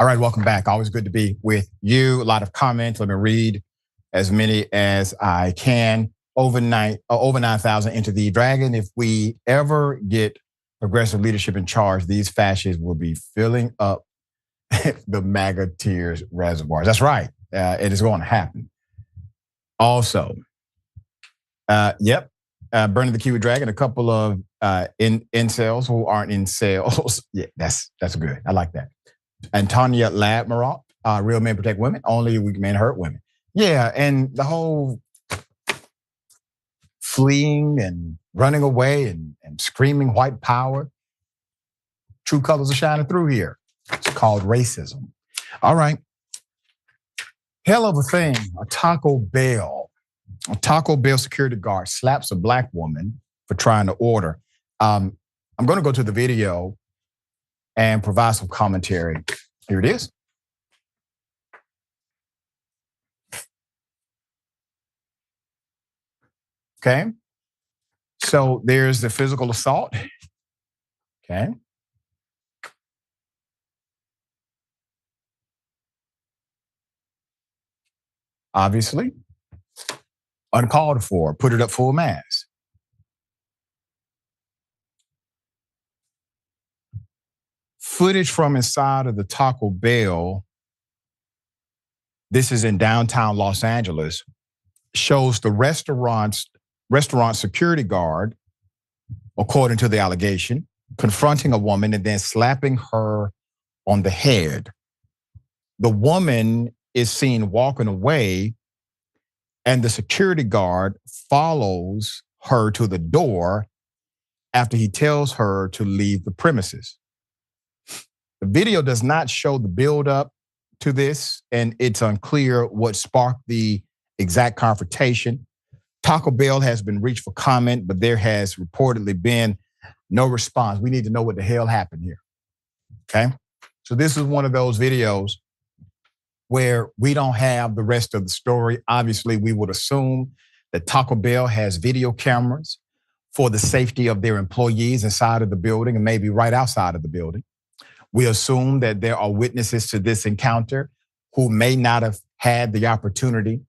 All right, welcome back. Always good to be with you. A lot of comments. Let me read as many as I can. Over 9,000 into the dragon. If we ever get progressive leadership in charge, these fascists will be filling up the MAGA tears reservoirs. That's right. It is going to happen. Also, Burning the Kiwi Dragon, a couple of incels who aren't in sales. Yeah, that's good. I like that. Antonia Ladmarot, real men protect women, only weak men hurt women. Yeah, and the whole fleeing and running away and screaming white power. True colors are shining through here. It's called racism. All right. Hell of a thing. A Taco Bell security guard slaps a black woman for trying to order. I'm going to go to the video and provide some commentary. Here it is. Okay. So there's the physical assault. Okay. Obviously, uncalled for, put it up full mass. Footage from inside of the Taco Bell, this is in downtown Los Angeles, shows the restaurant security guard, according to the allegation, confronting a woman and then slapping her on the head. The woman is seen walking away, and the security guard follows her to the door after he tells her to leave the premises. The video does not show the build-up to this, and it's unclear what sparked the exact confrontation. Taco Bell has been reached for comment, but there has reportedly been no response. We need to know what the hell happened here. Okay? So this is one of those videos where we don't have the rest of the story. Obviously, we would assume that Taco Bell has video cameras for the safety of their employees inside of the building and maybe right outside of the building. We assume that there are witnesses to this encounter who may not have had the opportunity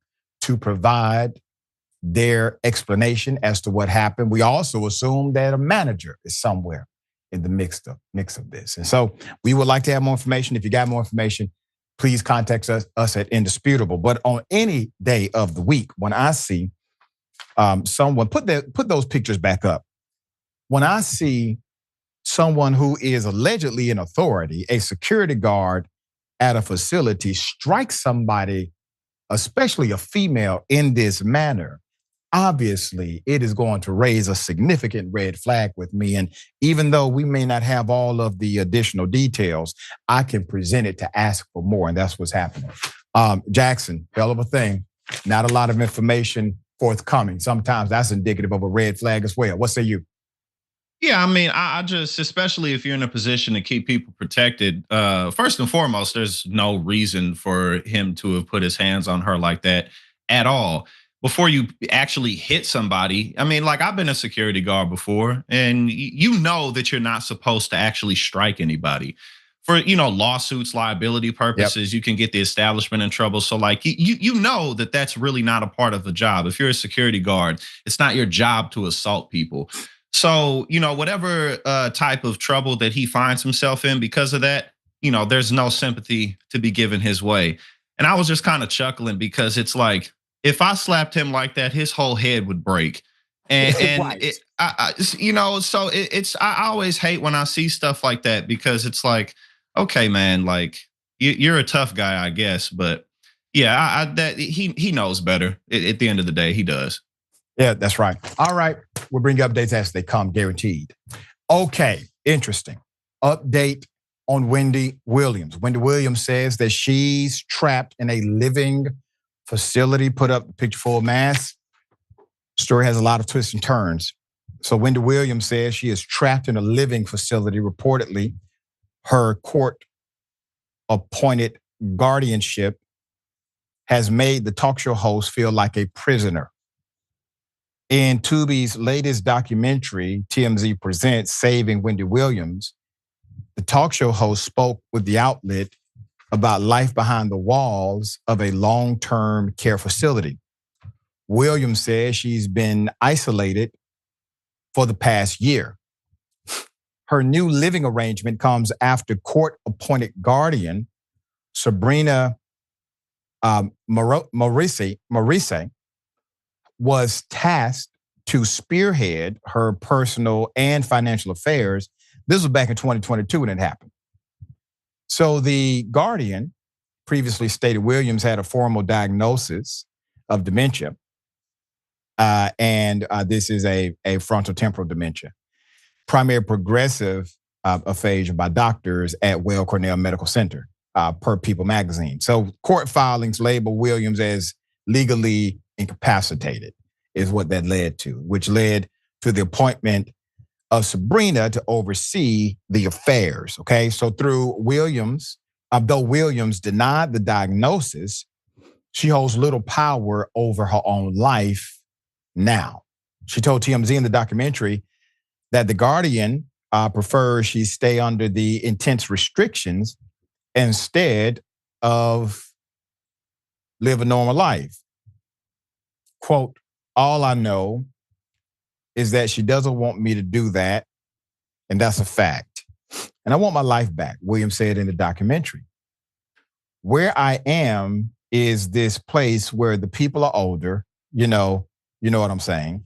to provide their explanation as to what happened. We also assume that a manager is somewhere in the mix of this. And so we would like to have more information. If you got more information, please contact us at Indisputable. But on any day of the week, when I see someone, put those pictures back up. When I see someone who is allegedly in authority, a security guard at a facility, strike somebody, especially a female, in this manner, obviously it is going to raise a significant red flag with me. And even though we may not have all of the additional details, I can present it to ask for more, and that's what's happening. Jackson, hell of a thing. Not a lot of information forthcoming. Sometimes that's indicative of a red flag as well. What say you? Yeah, I mean, I just, especially if you're in a position to keep people protected, first and foremost, there's no reason for him to have put his hands on her like that at all. Before you actually hit somebody, I mean, like, I've been a security guard before, and you know that you're not supposed to actually strike anybody. For, lawsuits, liability purposes, You can get the establishment in trouble. So like, you know that that's really not a part of the job. If you're a security guard, it's not your job to assault people. So, whatever type of trouble that he finds himself in because of that, there's no sympathy to be given his way. And I was just kind of chuckling because it's like, if I slapped him like that, his whole head would break. And right. I always hate when I see stuff like that because it's like, okay, man, like you're a tough guy, I guess. But yeah, he knows better. At the end of the day, he does. Yeah, that's right. All right, we'll bring you updates as they come, guaranteed. Okay, interesting. Update on Wendy Williams. Wendy Williams says that she's trapped in a living facility. Put up the picture full mass. Story has a lot of twists and turns. So Wendy Williams says she is trapped in a living facility. Reportedly, her court-appointed guardianship has made the talk show host feel like a prisoner. In Tubi's latest documentary, TMZ Presents Saving Wendy Williams, the talk show host spoke with the outlet about life behind the walls of a long-term care facility. Williams says she's been isolated for the past year. Her new living arrangement comes after court-appointed guardian Sabrina Maurice was tasked to spearhead her personal and financial affairs. This was back in 2022 when it happened. So the guardian previously stated Williams had a formal diagnosis of dementia. And this is a frontotemporal dementia. Primary progressive aphasia by doctors at Weill Cornell Medical Center, per People magazine. So court filings label Williams as legally incapacitated is what that led to, which led to the appointment of Sabrina to oversee the affairs, okay? So through Williams, though Williams denied the diagnosis, she holds little power over her own life now. She told TMZ in the documentary that the guardian prefers she stay under the intense restrictions instead of live a normal life. Quote, all I know is that she doesn't want me to do that, and that's a fact. And I want my life back, Williams said in the documentary. Where I am is this place where the people are older, you know what I'm saying.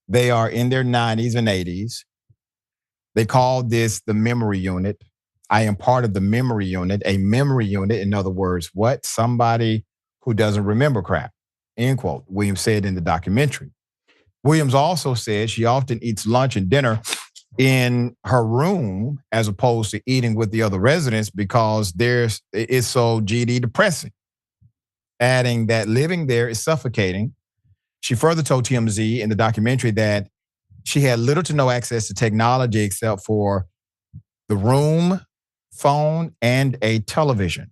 They are in their 90s and 80s. They call this the memory unit. I am part of the memory unit. A memory unit, in other words, what? Somebody who doesn't remember crap, end quote, Williams said in the documentary. Williams also said she often eats lunch and dinner in her room as opposed to eating with the other residents because it's so GD depressing, adding that living there is suffocating. She further told TMZ in the documentary that she had little to no access to technology except for the room, phone, and a television.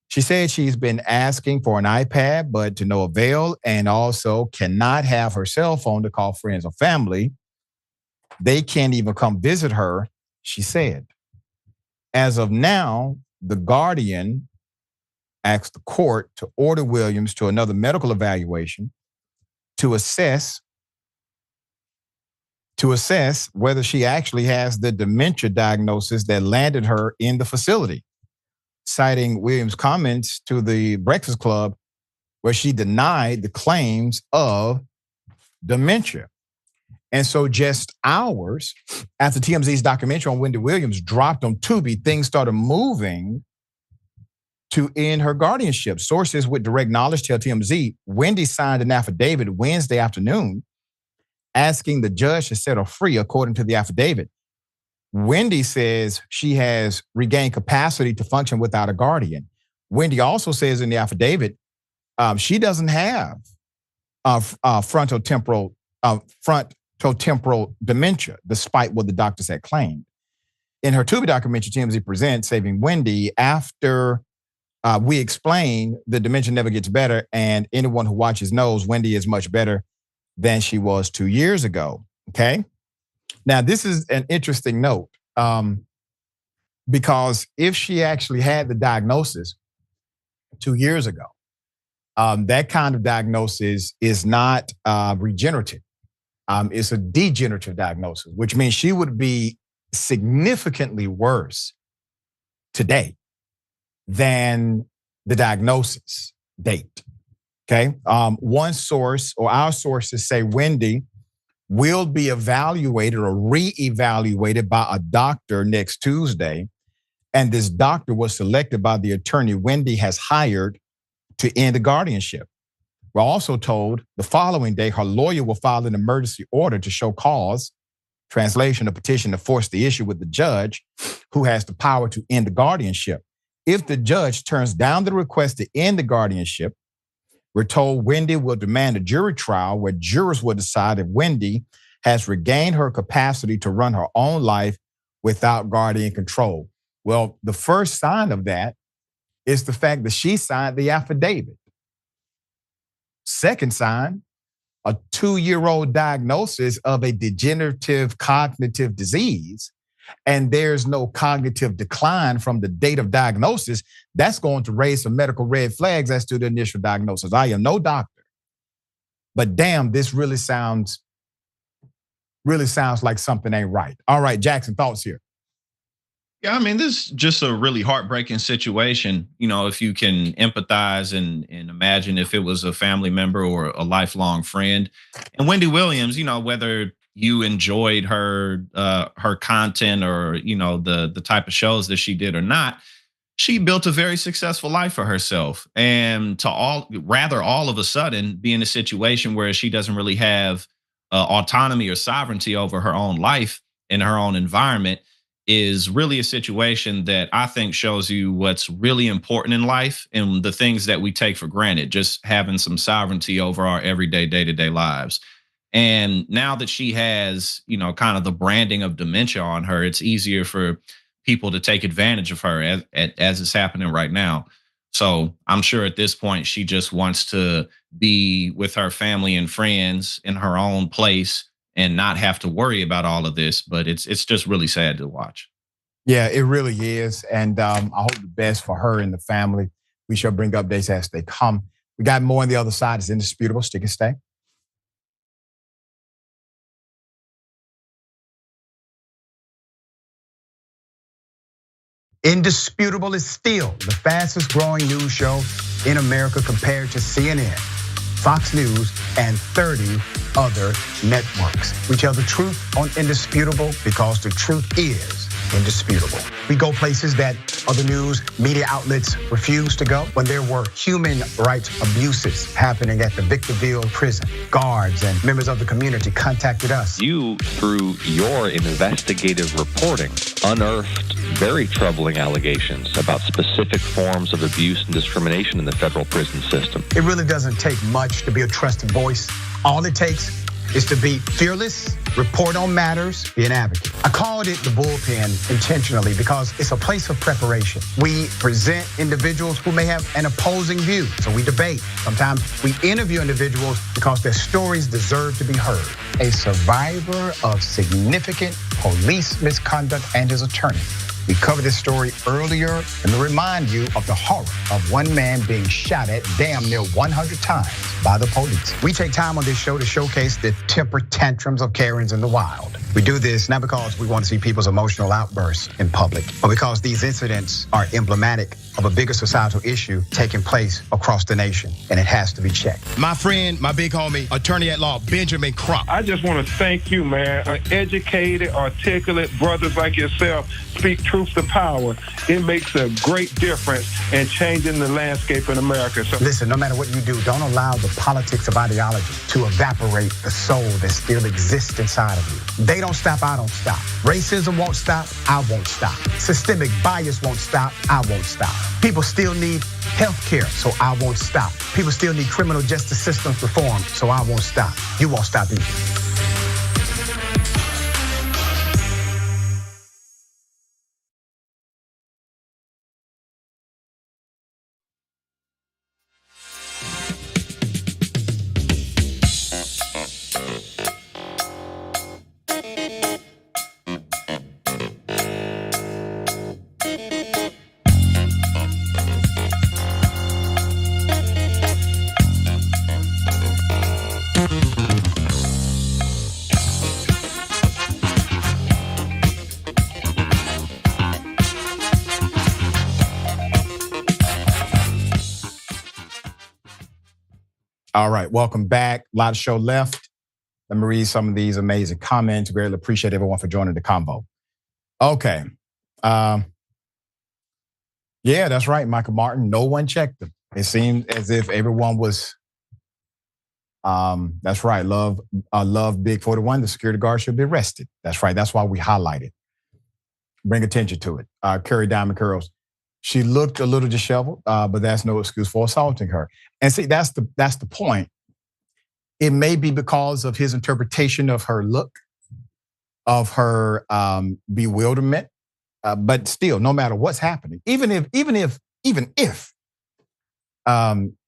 She said she's been asking for an iPad, but to no avail, and also cannot have her cell phone to call friends or family. They can't even come visit her, she said. As of now, the guardian asked the court to order Williams to another medical evaluation to assess whether she actually has the dementia diagnosis that landed her in the facility, citing Williams' comments to the Breakfast Club where she denied the claims of dementia. And so just hours after TMZ's documentary on Wendy Williams dropped on Tubi, things started moving to end her guardianship. Sources with direct knowledge tell TMZ, Wendy signed an affidavit Wednesday afternoon asking the judge to set her free, according to the affidavit. Wendy says she has regained capacity to function without a guardian. Wendy also says in the affidavit she doesn't have frontotemporal dementia, despite what the doctors had claimed. In her Tubi documentary, TMZ presents Saving Wendy, after we explain the dementia never gets better, and anyone who watches knows Wendy is much better than she was 2 years ago, okay? Now, this is an interesting note because if she actually had the diagnosis 2 years ago, that kind of diagnosis is not regenerative. It's a degenerative diagnosis, which means she would be significantly worse today than the diagnosis date, okay? One source, or our sources, say Wendy will be evaluated or re-evaluated by a doctor next Tuesday, and this doctor was selected by the attorney Wendy has hired to end the guardianship. We're also told the following day, her lawyer will file an emergency order to show cause, translation, a petition to force the issue with the judge who has the power to end the guardianship. If the judge turns down the request to end the guardianship, we're told Wendy will demand a jury trial where jurors will decide if Wendy has regained her capacity to run her own life without guardian control. Well, the first sign of that is the fact that she signed the affidavit. Second sign, a 2-year-old diagnosis of a degenerative cognitive disease. and there's no cognitive decline from the date of diagnosis, that's going to raise some medical red flags as to the initial diagnosis. I am no doctor, but damn, this really sounds like something ain't right. All right, Jackson, thoughts here. Yeah, I mean, this is just a really heartbreaking situation. You know, if you can empathize and imagine if it was a family member or a lifelong friend. And Wendy Williams, you know, whether you enjoyed her content or, you know, the type of shows that she did or not, she built a very successful life for herself. And to all of a sudden be in a situation where she doesn't really have autonomy or sovereignty over her own life and her own environment is really a situation that I think shows you what's really important in life and the things that we take for granted, just having some sovereignty over our everyday, day-to-day lives. And now that she has, you know, kind of the branding of dementia on her, it's easier for people to take advantage of her as it's happening right now. So I'm sure at this point, she just wants to be with her family and friends in her own place and not have to worry about all of this, but it's just really sad to watch. Yeah, it really is, and I hope the best for her and the family. We shall bring updates as they come. We got more on the other side. It's indisputable. Stick and stay. Indisputable is still the fastest growing news show in America compared to CNN, Fox News, and 30 other networks. We tell the truth on Indisputable because the truth is indisputable. We go places that other news media outlets refuse to go. When there were human rights abuses happening at the Victorville prison, guards and members of the community contacted us. You, through your investigative reporting, unearthed very troubling allegations about specific forms of abuse and discrimination in the federal prison system. It really doesn't take much to be a trusted voice. All it takes is to be fearless, report on matters, be an advocate. I called it the bullpen intentionally because it's a place of preparation. We present individuals who may have an opposing view, so we debate. Sometimes we interview individuals because their stories deserve to be heard. A survivor of significant police misconduct and his attorney. We covered this story earlier, and to remind you of the horror of one man being shot at damn near 100 times by the police. We take time on this show to showcase the temper tantrums of Karens in the wild. We do this not because we want to see people's emotional outbursts in public, but because these incidents are emblematic of a bigger societal issue taking place across the nation, and it has to be checked. My friend, my big homie, attorney at law, Benjamin Crump. I just want to thank you, man. Educated, articulate brothers like yourself speak truth to power. It makes a great difference in changing the landscape in America. So listen, no matter what you do, don't allow the politics of ideology to evaporate the soul that still exists inside of you. They don't stop, I don't stop. Racism won't stop, I won't stop. Systemic bias won't stop, I won't stop. People still need health care, so I won't stop. People still need criminal justice systems reform, so I won't stop. You won't stop either. All right, welcome back. A lot of show left. Let me read some of these amazing comments. Greatly appreciate everyone for joining the convo. Okay. Yeah, that's right, Michael Martin. No one checked them. It seemed as if everyone was, that's right, Love Big 41, the security guard should be arrested. That's right, that's why we highlight it. Bring attention to it. Curry Diamond Curls. She looked a little disheveled, but that's no excuse for assaulting her. And see, that's the point. It may be because of his interpretation of her look, of her bewilderment, but still, no matter what's happening, even if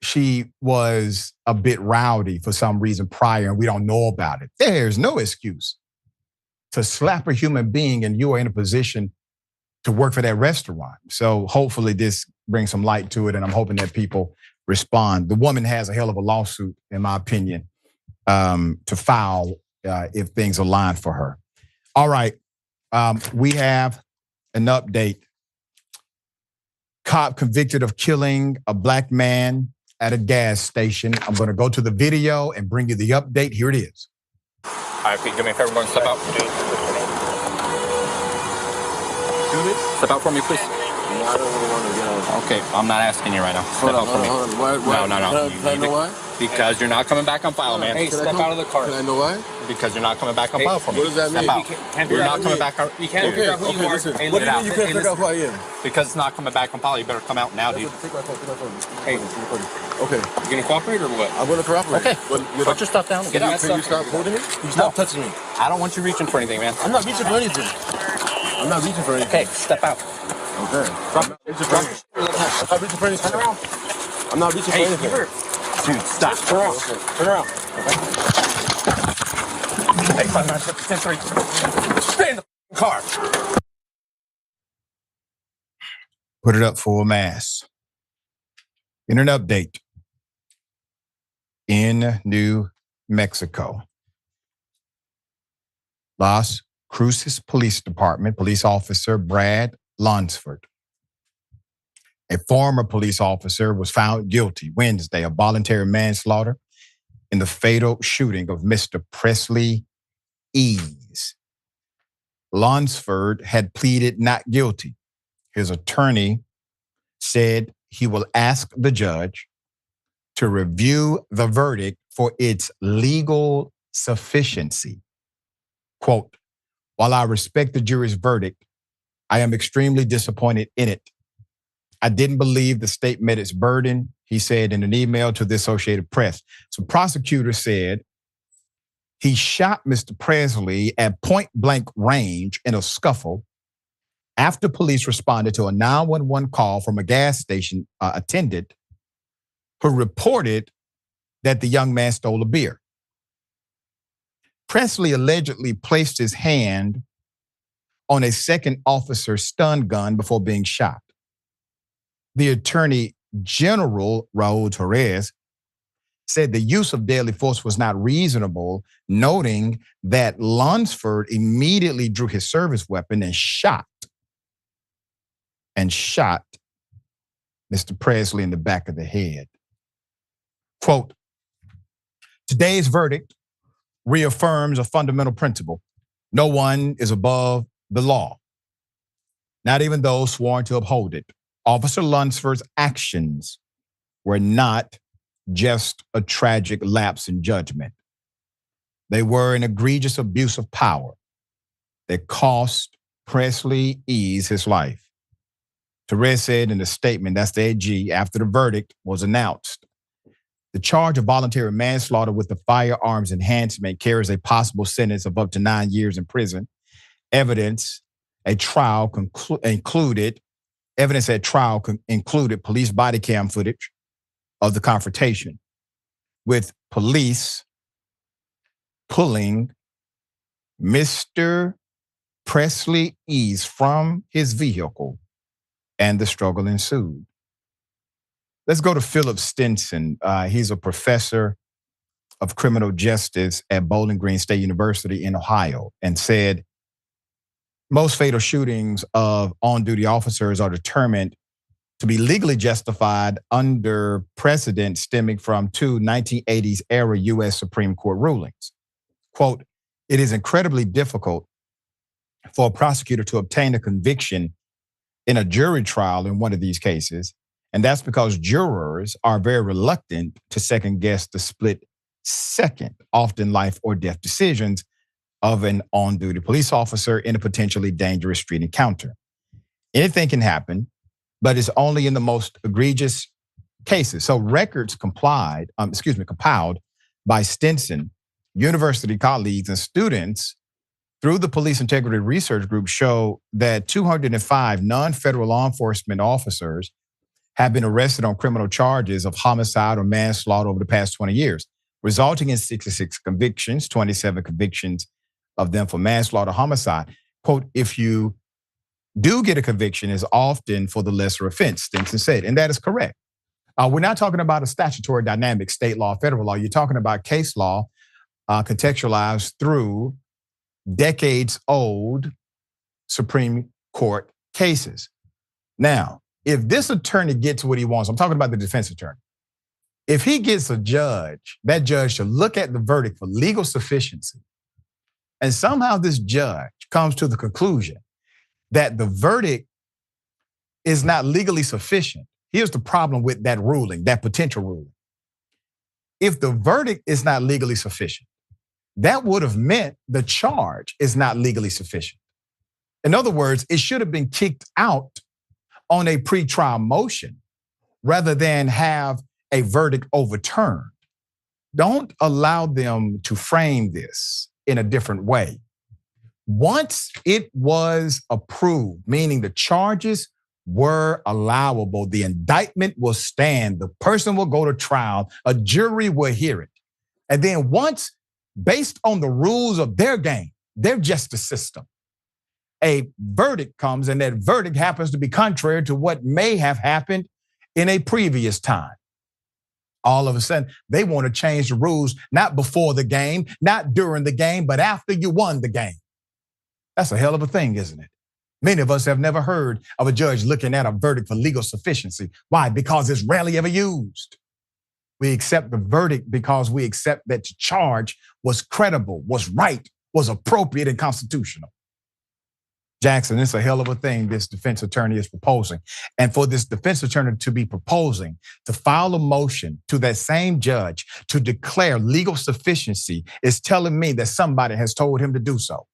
she was a bit rowdy for some reason prior and we don't know about it, there's no excuse to slap a human being and you are in a position to work for that restaurant. So hopefully this brings some light to it, and I'm hoping that people respond. The woman has a hell of a lawsuit, in my opinion, to file if things align for her. All right, we have an update. Cop convicted of killing a black man at a gas station. I'm gonna go to the video and bring you the update. Here it is. All right, Pete, do me a favor, going to step out. Step out for me, please. No, I don't really want to get on. Okay, I'm not asking you right now. Step out for me. Hold on. Why? No. Can I know why? Because you're not coming back on file, man. Hey, step out of the car. Can I know why? Because you're not coming back on file for me. What does that mean? Step out. You're not coming back on. You can't figure out who you are. Listen. Hey, What do you let mean it you out. can't figure out who I am? Because it's not coming back on file. You better come out now, dude. Take my phone. Hey. Okay. You gonna cooperate or what? I'm gonna cooperate. Okay. Put your stuff down. Get out. Can you stop holding me? You stop touching me. I don't want you reaching for anything, man. I'm not reaching for anything. I'm not reaching for anything. Okay, step out. Okay. I'm not reaching for anything. I'm not reaching for anything. Dude, stop. Turn around. Hey, 5, 9, 10, 3. Stay in the car. Put it up full mass. In an update in New Mexico, Las Cruces Police Department, police officer Brad Lunsford, a former police officer, was found guilty Wednesday of voluntary manslaughter in the fatal shooting of Mr. Presley Ease. Lunsford had pleaded not guilty. His attorney said he will ask the judge to review the verdict for its legal sufficiency. Quote, while I respect the jury's verdict, I am extremely disappointed in it. I didn't believe the state met its burden, he said in an email to the Associated Press. So prosecutors said he shot Mr. Presley at point blank range in a scuffle after police responded to a 911 call from a gas station attendant who reported that the young man stole a beer. Presley allegedly placed his hand on a second officer's stun gun before being shot. The Attorney General, Raul Torres, said the use of deadly force was not reasonable, noting that Lunsford immediately drew his service weapon and shot Mr. Presley in the back of the head. Quote, today's verdict reaffirms a fundamental principle. No one is above the law, not even those sworn to uphold it. Officer Lunsford's actions were not just a tragic lapse in judgment. They were an egregious abuse of power that cost Presley Ease his life. Torres said in a statement, that's the AG, after the verdict was announced. The charge of voluntary manslaughter with the firearms enhancement carries a possible sentence of up to 9 years in prison. Evidence at trial included police body cam footage of the confrontation, with police pulling Mr. Presley Ease from his vehicle, and the struggle ensued. Let's go to Philip Stinson. He's a professor of criminal justice at Bowling Green State University in Ohio, and said most fatal shootings of on-duty officers are determined to be legally justified under precedent stemming from two 1980s era U.S. Supreme Court rulings. Quote, it is incredibly difficult for a prosecutor to obtain a conviction in a jury trial in one of these cases, and that's because jurors are very reluctant to second guess the split second, often life or death decisions of an on-duty police officer in a potentially dangerous street encounter. Anything can happen, but it's only in the most egregious cases. So records compiled by Stinson, university colleagues, and students through the Police Integrity Research Group show that 205 non-federal law enforcement officers have been arrested on criminal charges of homicide or manslaughter over the past 20 years, resulting in 66 convictions, 27 convictions of them for manslaughter, homicide. Quote, if you do get a conviction, is often for the lesser offense, Stinson said, and that is correct. We're not talking about a statutory dynamic, state law, federal law. You're talking about case law contextualized through decades-old Supreme Court cases. Now, if this attorney gets what he wants, I'm talking about the defense attorney. If he gets a judge, that judge should look at the verdict for legal sufficiency. And somehow this judge comes to the conclusion that the verdict is not legally sufficient. Here's the problem with that ruling, that potential ruling. If the verdict is not legally sufficient, that would have meant the charge is not legally sufficient. In other words, it should have been kicked out on a pretrial motion rather than have a verdict overturned. Don't allow them to frame this in a different way. Once it was approved, meaning the charges were allowable, the indictment will stand, the person will go to trial, a jury will hear it. And then once, based on the rules of their game, their justice system, a verdict comes, and that verdict happens to be contrary to what may have happened in a previous time. All of a sudden, they want to change the rules, not before the game, not during the game, but after you won the game. That's a hell of a thing, isn't it? Many of us have never heard of a judge looking at a verdict for legal sufficiency. Why? Because it's rarely ever used. We accept the verdict because we accept that the charge was credible, was right, was appropriate and constitutional. Jackson, it's a hell of a thing this defense attorney is proposing. And for this defense attorney to be proposing to file a motion to that same judge to declare legal sufficiency is telling me that somebody has told him to do so.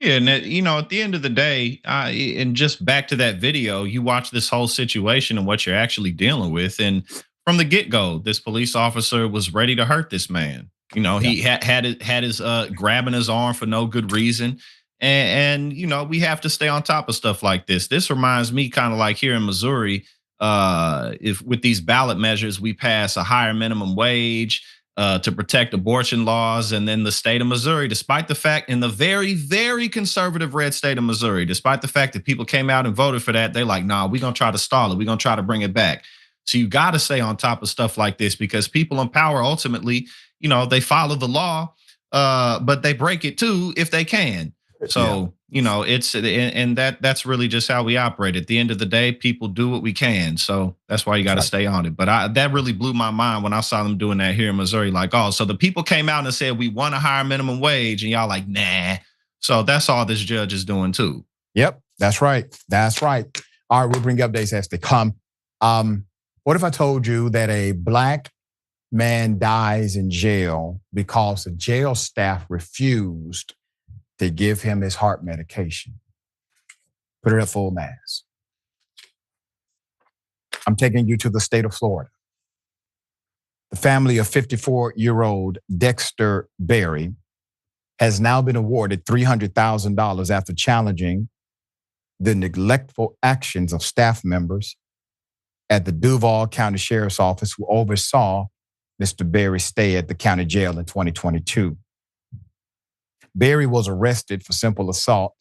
Yeah, and at the end of the day, and just back to that video, you watch this whole situation and what you're actually dealing with. And from the get-go, this police officer was ready to hurt this man. He had his grabbing his arm for no good reason. And we have to stay on top of stuff like this. This reminds me kind of like here in Missouri, if with these ballot measures, we pass a higher minimum wage to protect abortion laws. And then the state of Missouri, despite the fact in the very, very conservative red state of Missouri, despite the fact that people came out and voted for that, they're like, nah, we're going to try to stall it. We're going to try to bring it back. So you got to stay on top of stuff like this because people in power ultimately, they follow the law, but they break it too if they can. So, it's and that's really just how we operate. At the end of the day, people do what we can. So that's why you got to stay on it. But that really blew my mind when I saw them doing that here in Missouri. Like, oh, so the people came out and said, we want a higher minimum wage. And y'all like, nah. So that's all this judge is doing too. Yep, that's right. That's right. All right, we'll bring updates as they come. What if I told you that a Black man dies in jail because the jail staff refused to give him his heart medication? Put it at full mass. I'm taking you to the state of Florida. The family of 54-year-old Dexter Berry has now been awarded $300,000 after challenging the neglectful actions of staff members at the Duval County Sheriff's Office who oversaw Mr. Berry's stay at the county jail in 2022. Berry was arrested for simple assault,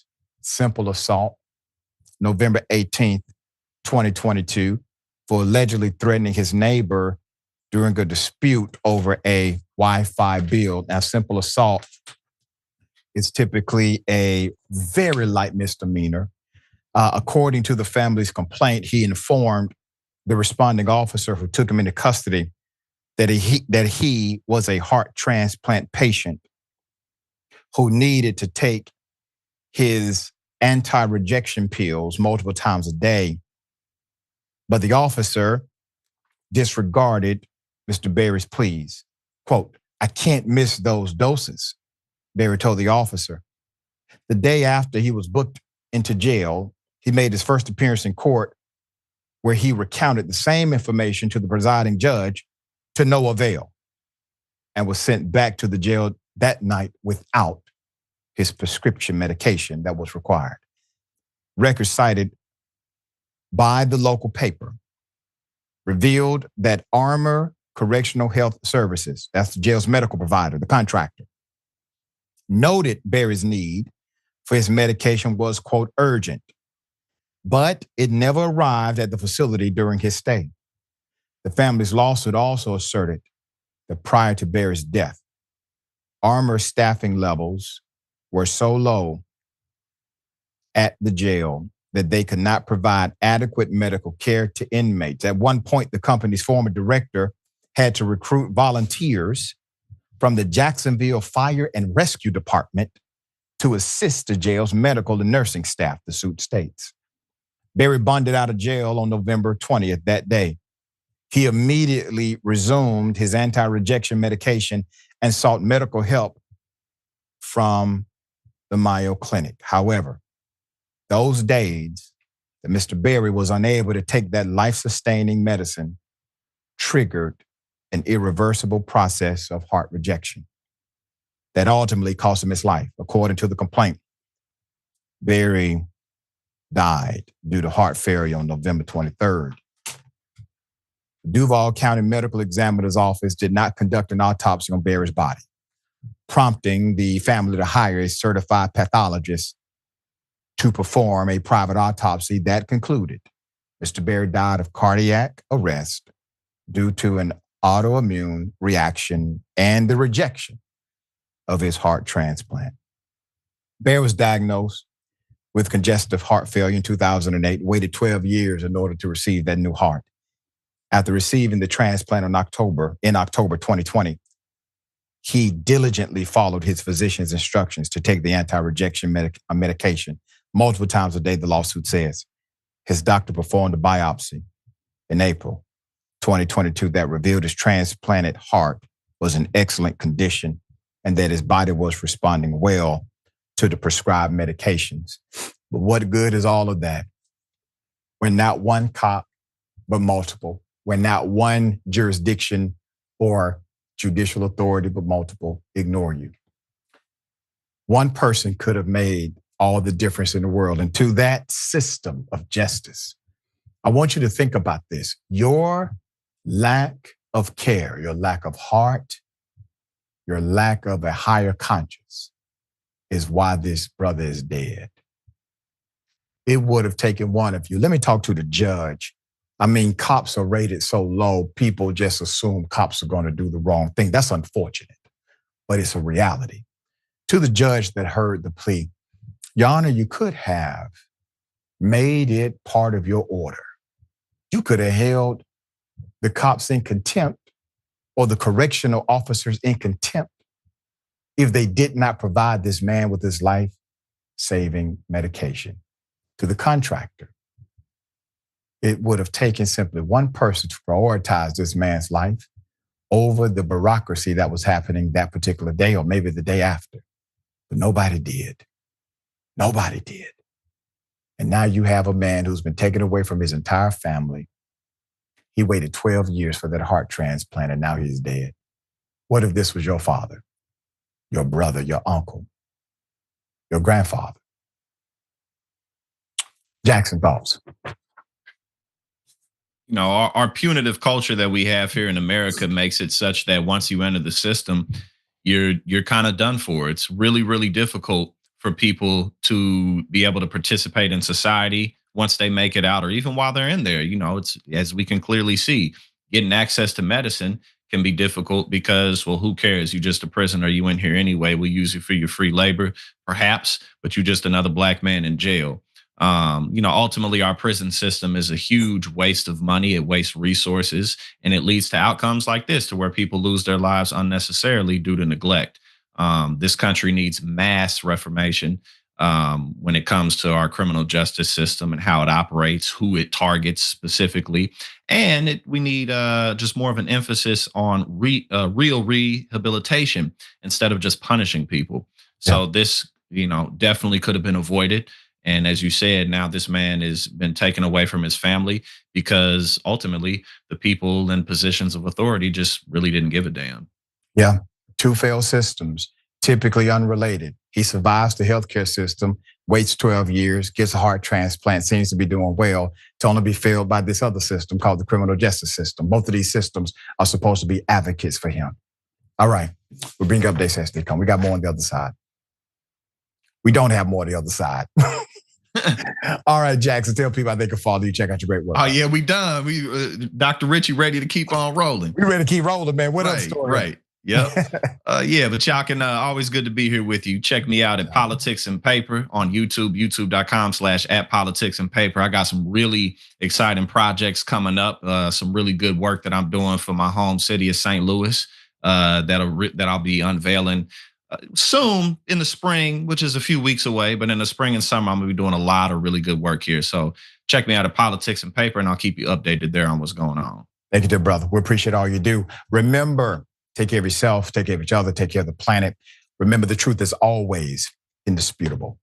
November 18th, 2022, for allegedly threatening his neighbor during a dispute over a Wi-Fi bill. Now, simple assault is typically a very light misdemeanor. According to the family's complaint, he informed the responding officer who took him into custody that he was a heart transplant patient who needed to take his anti-rejection pills multiple times a day. But the officer disregarded Mr. Berry's pleas. Quote, I can't miss those doses, Berry told the officer. The day after he was booked into jail, he made his first appearance in court where he recounted the same information to the presiding judge to no avail and was sent back to the jail that night without his prescription medication that was required. Records cited by the local paper revealed that Armor Correctional Health Services, that's the jail's medical provider, the contractor, noted Berry's need for his medication was, quote, urgent, but it never arrived at the facility during his stay. The family's lawsuit also asserted that prior to Berry's death, armor staffing levels were so low at the jail that they could not provide adequate medical care to inmates. At one point, the company's former director had to recruit volunteers from the Jacksonville Fire and Rescue Department to assist the jail's medical and nursing staff, the suit states. Berry bonded out of jail on November 20th that day. He immediately resumed his anti-rejection medication and sought medical help from the Mayo Clinic. However, those days that Mr. Berry was unable to take that life-sustaining medicine triggered an irreversible process of heart rejection that ultimately cost him his life. According to the complaint, Berry died due to heart failure on November 23rd. The Duval County Medical Examiner's Office did not conduct an autopsy on Berry's body, prompting the family to hire a certified pathologist to perform a private autopsy that concluded Mr. Berry died of cardiac arrest due to an autoimmune reaction and the rejection of his heart transplant. Berry was diagnosed with congestive heart failure in 2008, waited 12 years in order to receive that new heart. After receiving the transplant in October 2020, he diligently followed his physician's instructions to take the anti-rejection medication multiple times a day, the lawsuit says. His doctor performed a biopsy in April 2022 that revealed his transplanted heart was in excellent condition and that his body was responding well to the prescribed medications. But what good is all of that when not one cop, but multiple? When not one jurisdiction or judicial authority, but multiple, ignore you. One person could have made all the difference in the world. And to that system of justice, I want you to think about this. Your lack of care, your lack of heart, your lack of a higher conscience is why this brother is dead. It would have taken one of you. Let me talk to the judge. I mean, cops are rated so low, people just assume cops are going to do the wrong thing. That's unfortunate, but it's a reality. To the judge that heard the plea, Your Honor, you could have made it part of your order. You could have held the cops in contempt or the correctional officers in contempt if they did not provide this man with his life-saving medication. To the contractor, it would have taken simply one person to prioritize this man's life over the bureaucracy that was happening that particular day or maybe the day after. But nobody did. Nobody did. And now you have a man who's been taken away from his entire family. He waited 12 years for that heart transplant and now he's dead. What if this was your father, your brother, your uncle, your grandfather? Jackson, thoughts? You know, our punitive culture that we have here in America makes it such that once you enter the system, you're kind of done for. It's really, really difficult for people to be able to participate in society once they make it out or even while they're in there. You know, it's, as we can clearly see, getting access to medicine can be difficult because, well, who cares? You're just a prisoner. You in here anyway. We'll use you for your free labor, perhaps, but you're just another black man in jail. You know, ultimately, our prison system is a huge waste of money. It wastes resources, and it leads to outcomes like this, to where people lose their lives unnecessarily due to neglect. This country needs mass reformation when it comes to our criminal justice system and how it operates, who it targets specifically. And we need just more of an emphasis on real rehabilitation instead of just punishing people. So this, you know, definitely could have been avoided. And as you said, now this man has been taken away from his family because ultimately the people in positions of authority just really didn't give a damn. Yeah, two failed systems, typically unrelated. He survives the healthcare system, waits 12 years, gets a heart transplant, seems to be doing well, to only be failed by this other system called the criminal justice system. Both of these systems are supposed to be advocates for him. All right, we'll bring updates as they come. We got more on the other side. We don't have more on the other side. All right, Jackson, tell people how they can follow you. Check out your great work. Oh yeah, we done. We Dr. Richie ready to keep on rolling. We ready to keep rolling, man. What right, else story? Right. Yep. Yeah, but y'all can always good to be here with you. Check me out at Politics and Paper on YouTube, youtube.com/@politicsandpaper. I got some really exciting projects coming up. Some really good work that I'm doing for my home city of St. Louis. That I'll be unveiling soon in the spring, which is a few weeks away. But in the spring and summer, I'm gonna be doing a lot of really good work here. So check me out at Politics and Paper, and I'll keep you updated there on what's going on. Thank you, dear brother. We appreciate all you do. Remember, take care of yourself, take care of each other, take care of the planet. Remember, the truth is always indisputable.